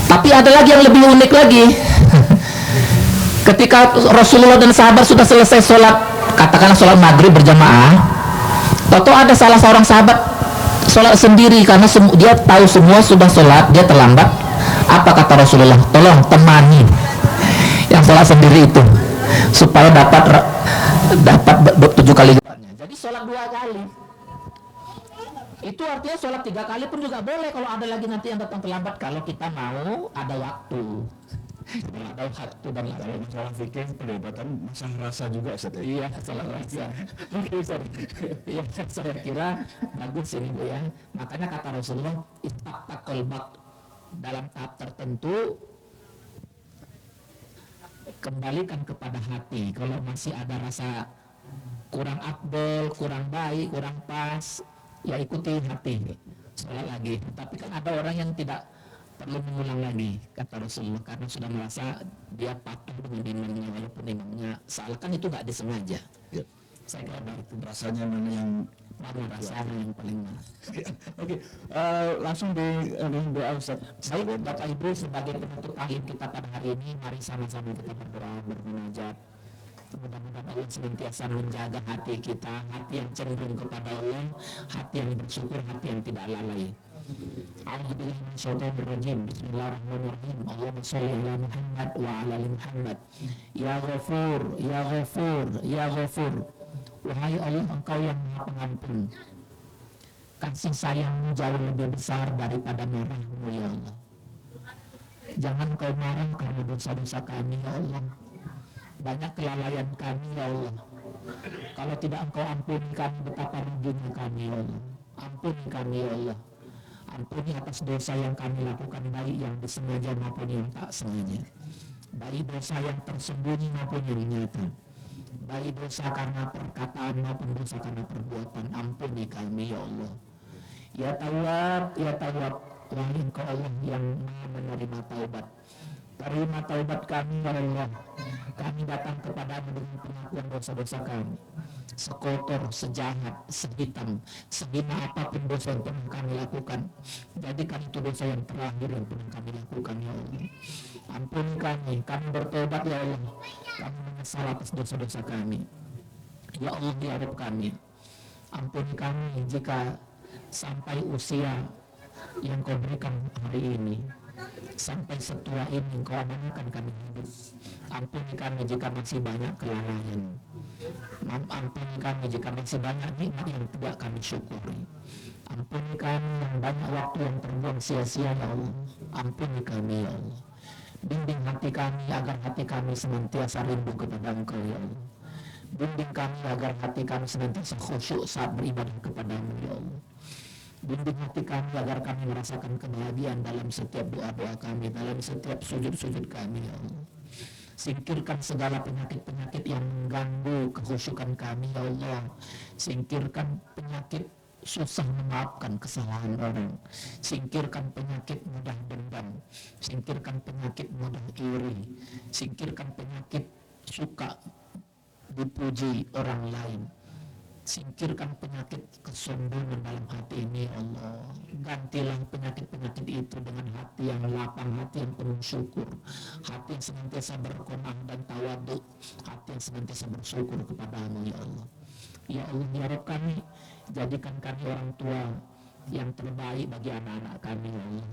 Tapi ada lagi yang lebih unik lagi. Ketika Rasulullah dan sahabat sudah selesai sholat, katakanlah sholat maghrib berjamaah, atau ada salah seorang sahabat sholat sendiri karena dia tahu semua sudah sholat, dia terlambat. Apa kata Rasulullah? Tolong temani yang sholat sendiri itu supaya dapat 7 kali lipatnya. Jadi sholat 2 kali. Itu artinya sholat 3 kali pun juga boleh kalau ada lagi nanti yang datang terlambat, kalau kita mau ada waktu. Ada waktu dan Kalau masalah fikih perdebatan masalah rasa juga Ustaz. iya salah rasa. Iya saya kira bagus ini Bu ya. Makanya kata Rasulullah ittaqal qalbak, dalam tahap tertentu kembalikan kepada hati. Kalau masih ada rasa kurang afdol, kurang baik, kurang pas, ya ikuti hati, sholat lagi. Tapi kan ada orang yang tidak perlu mengulang lagi, kata Rasulullah, karena sudah merasa dia patuh dengan imamnya, walaupun imamnya salah, kan itu nggak disengaja. Ya. Saya kira itu Rasanya mana yang rasanya yang paling Oke, langsung di doa Ustaz. Baik Bapak Ibu, sebagai penutup akhir kita pada hari ini, mari sama-sama kita berdoa, bermunajat. Mudah-mudahan Allah senantiasa menjaga hati kita, hati yang cenderung kepada Allah, hati yang bersyukur, hati yang tidak lalai. A'udzubillahi minasyaitonir rajim. Bismillahirrahmanirrahim. Allahumma shalli ala Muhammad wa ala ali Muhammad. Ya Ghafur, ya Ghafur, ya Ghafur. Wahai Allah, Engkau yang Maha Pengampun. Kasih sayangmu jauh lebih besar daripada marahmu ya Allah. Jangan Engkau marah karena dosa-dosa kami ya Allah. Banyak kelalaian kami ya Allah. Kalau tidak Engkau ampuni kami, betapa ruginya kami ya Allah. Ampuni kami ya Allah. Ampuni atas dosa yang kami lakukan, baik yang disengaja maupun yang tak sengaja, baik dosa yang tersembunyi maupun yang nyata, baik dosa karena perkataan maupun dosa karena perbuatan. Ampuni kami ya Allah. Ya Tawwab, ya Tawwab, wahai Engkau Allah yang Maha menerima taubat, terima taubat kami ya Allah. Kami datang kepadamu dengan pengakuan dosa-dosa kami, sekotor, sejahat, sehitam, sehina apapun dosa yang pernah kami lakukan, jadikan itu dosa yang terakhir yang pernah kami lakukan ya Allah. Ampuni kami bertobat ya Allah. Kami menyesal atas dosa-dosa kami ya Allah, ya Rabb kami. Ampuni kami jika sampai usia yang Kau berikan hari ini sampai setua ini Engkau amanahkan kami hidup. Ampuni kami jika masih banyak kelalaian. Ampuni kami jika masih banyak nikmat yang tidak kami syukuri. Ampuni kami yang banyak waktu yang terbuang sia-sia ya Allah. Ampuni kami ya Allah. Bimbing hati kami agar hati kami senantiasa rindu kepada Engkau ya Allah. Bimbing kami agar hati kami senantiasa khusyuk saat beribadah kepadamu ya Allah. Bimbing hati kami agar kami merasakan kebahagiaan dalam setiap doa-doa kami, dalam setiap sujud-sujud kami ya Allah. Singkirkan segala penyakit-penyakit yang mengganggu kekhusyukan kami ya Allah. Singkirkan penyakit susah memaafkan kesalahan orang. Singkirkan penyakit mudah dendam. Singkirkan penyakit mudah iri. Singkirkan penyakit suka dipuji orang lain. Singkirkan penyakit kesombongan dalam hati ini ya Allah. Gantilah penyakit-penyakit itu dengan hati yang lapang, hati yang penuh syukur, hati yang senantiasa berkomah dan tawaduk, hati yang senantiasa bersyukur kepadamu ya Allah. Ya Allah, ya Rabb kami, jadikan kami orang tua yang terbaik bagi anak-anak kami ya Allah.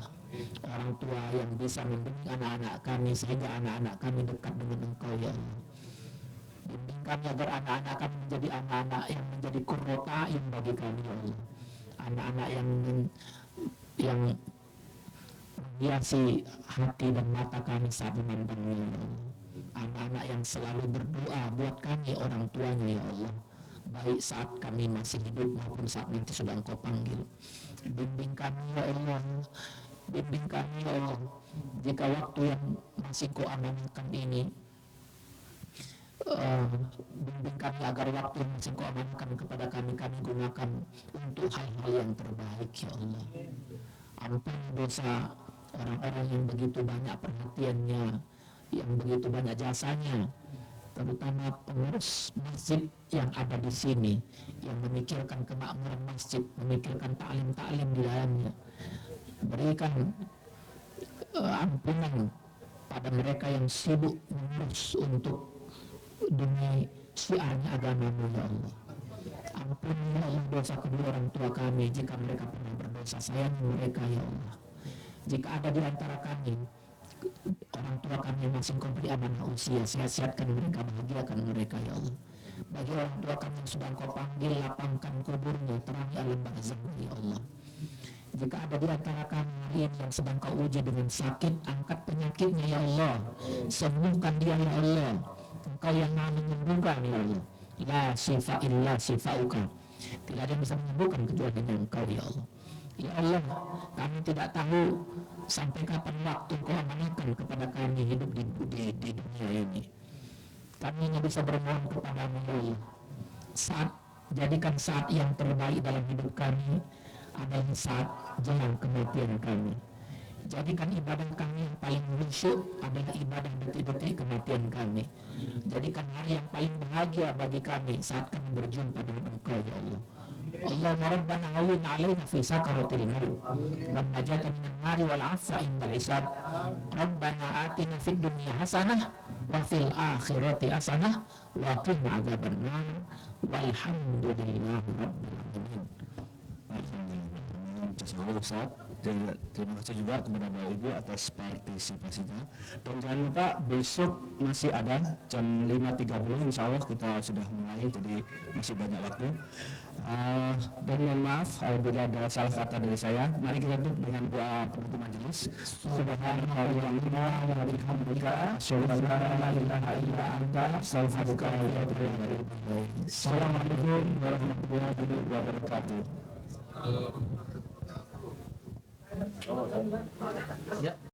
Orang tua yang bisa membimbing anak-anak kami sehingga anak-anak kami dekat dengan Engkau ya Allah. Bimbing kami agar anak-anak kami menjadi anak-anak yang menjadi qurratu a'yun bagi kami ya Allah. Anak-anak yang menghiasi hati dan mata kami saat memandangnya ya Allah. Anak-anak yang selalu berdoa buat kami orang tuanya ya Allah, baik saat kami masih hidup maupun saat nanti sudah Engkau panggil. Bimbing kami ya Allah. Bimbing kami ya Allah. Jika waktu yang masih Kau amanahkan ini, bimbing kami agar waktu yang masih Kau amanahkan kepada kami gunakan untuk hal-hal yang terbaik ya Allah. Ampuni dosa orang-orang yang begitu banyak perhatiannya, yang begitu banyak jasanya, terutama pengurus masjid yang ada di sini, yang memikirkan kemakmuran masjid, memikirkan ta'lim-ta'lim di dalamnya. Berikan ampunan pada mereka yang sibuk mengurus untuk demi syiarnya agamamu ya Allah. Ampuni ya Allah dosa kedua orang tua kami jika mereka pernah berdosa. Sayangi mereka ya Allah. Jika ada di antara kami orang tua kami yang masih Engkau beri amanah usia, sehat-sehatkan mereka, bahagiakan mereka ya Allah. Bagi orang tua kami yang sudah Engkau panggil, lapangkan kuburnya, terangi alam barzahnya ya Allah. Jika ada di antara kami yang sedang Kau uji dengan sakit, angkat penyakitnya ya Allah. Sembuhkan dia ya Allah. Engkau yang maha menyembuhkan ya Allah. La syifa illa syifauka. Tidak ada yang bisa menyembuhkan kecuali dengan Engkau ya Allah. Ya Allah, kami tidak tahu sampai kapan waktu Kau amanahkan kepada kami hidup di dunia ini. Kami hanya bisa bermohon kepadamu ya Allah. Jadikan saat yang terbaik dalam hidup kami adalah saat jelang kematian kami. Jadikan ibadah kami yang paling khusyuk adalah ibadah detik-detik kematian kami. Jadikan hari yang paling bahagia bagi kami saat kami berjumpa dengan Engkau ya Allah. Allahumma rabbana awin alaina fi sakaratil maut wa najatan minan nari wal 'afwa indal hisab. Rabbana atina fid dunya hasanah wa fil akhirati hasanah wa qina adzabannar. Walhamdulillahi rabbil alamin. Alhamdulillah Ustaz. Terima kasih juga kepada Bapak Ibu atas partisipasinya. Dan jangan lupa besok masih ada jam 5.30 insya Allah kita sudah mulai, jadi masih banyak waktu. Dan mohon maaf apabila ada salah kata dari saya. Mari kita tutup dengan doa penutup majelis. Subhanallah wa bihamdika asyhadu an la ilaha illa anta astaghfiruka wa atubu ilaik. Assalamualaikum warahmatullahi wabarakatuh. Ya.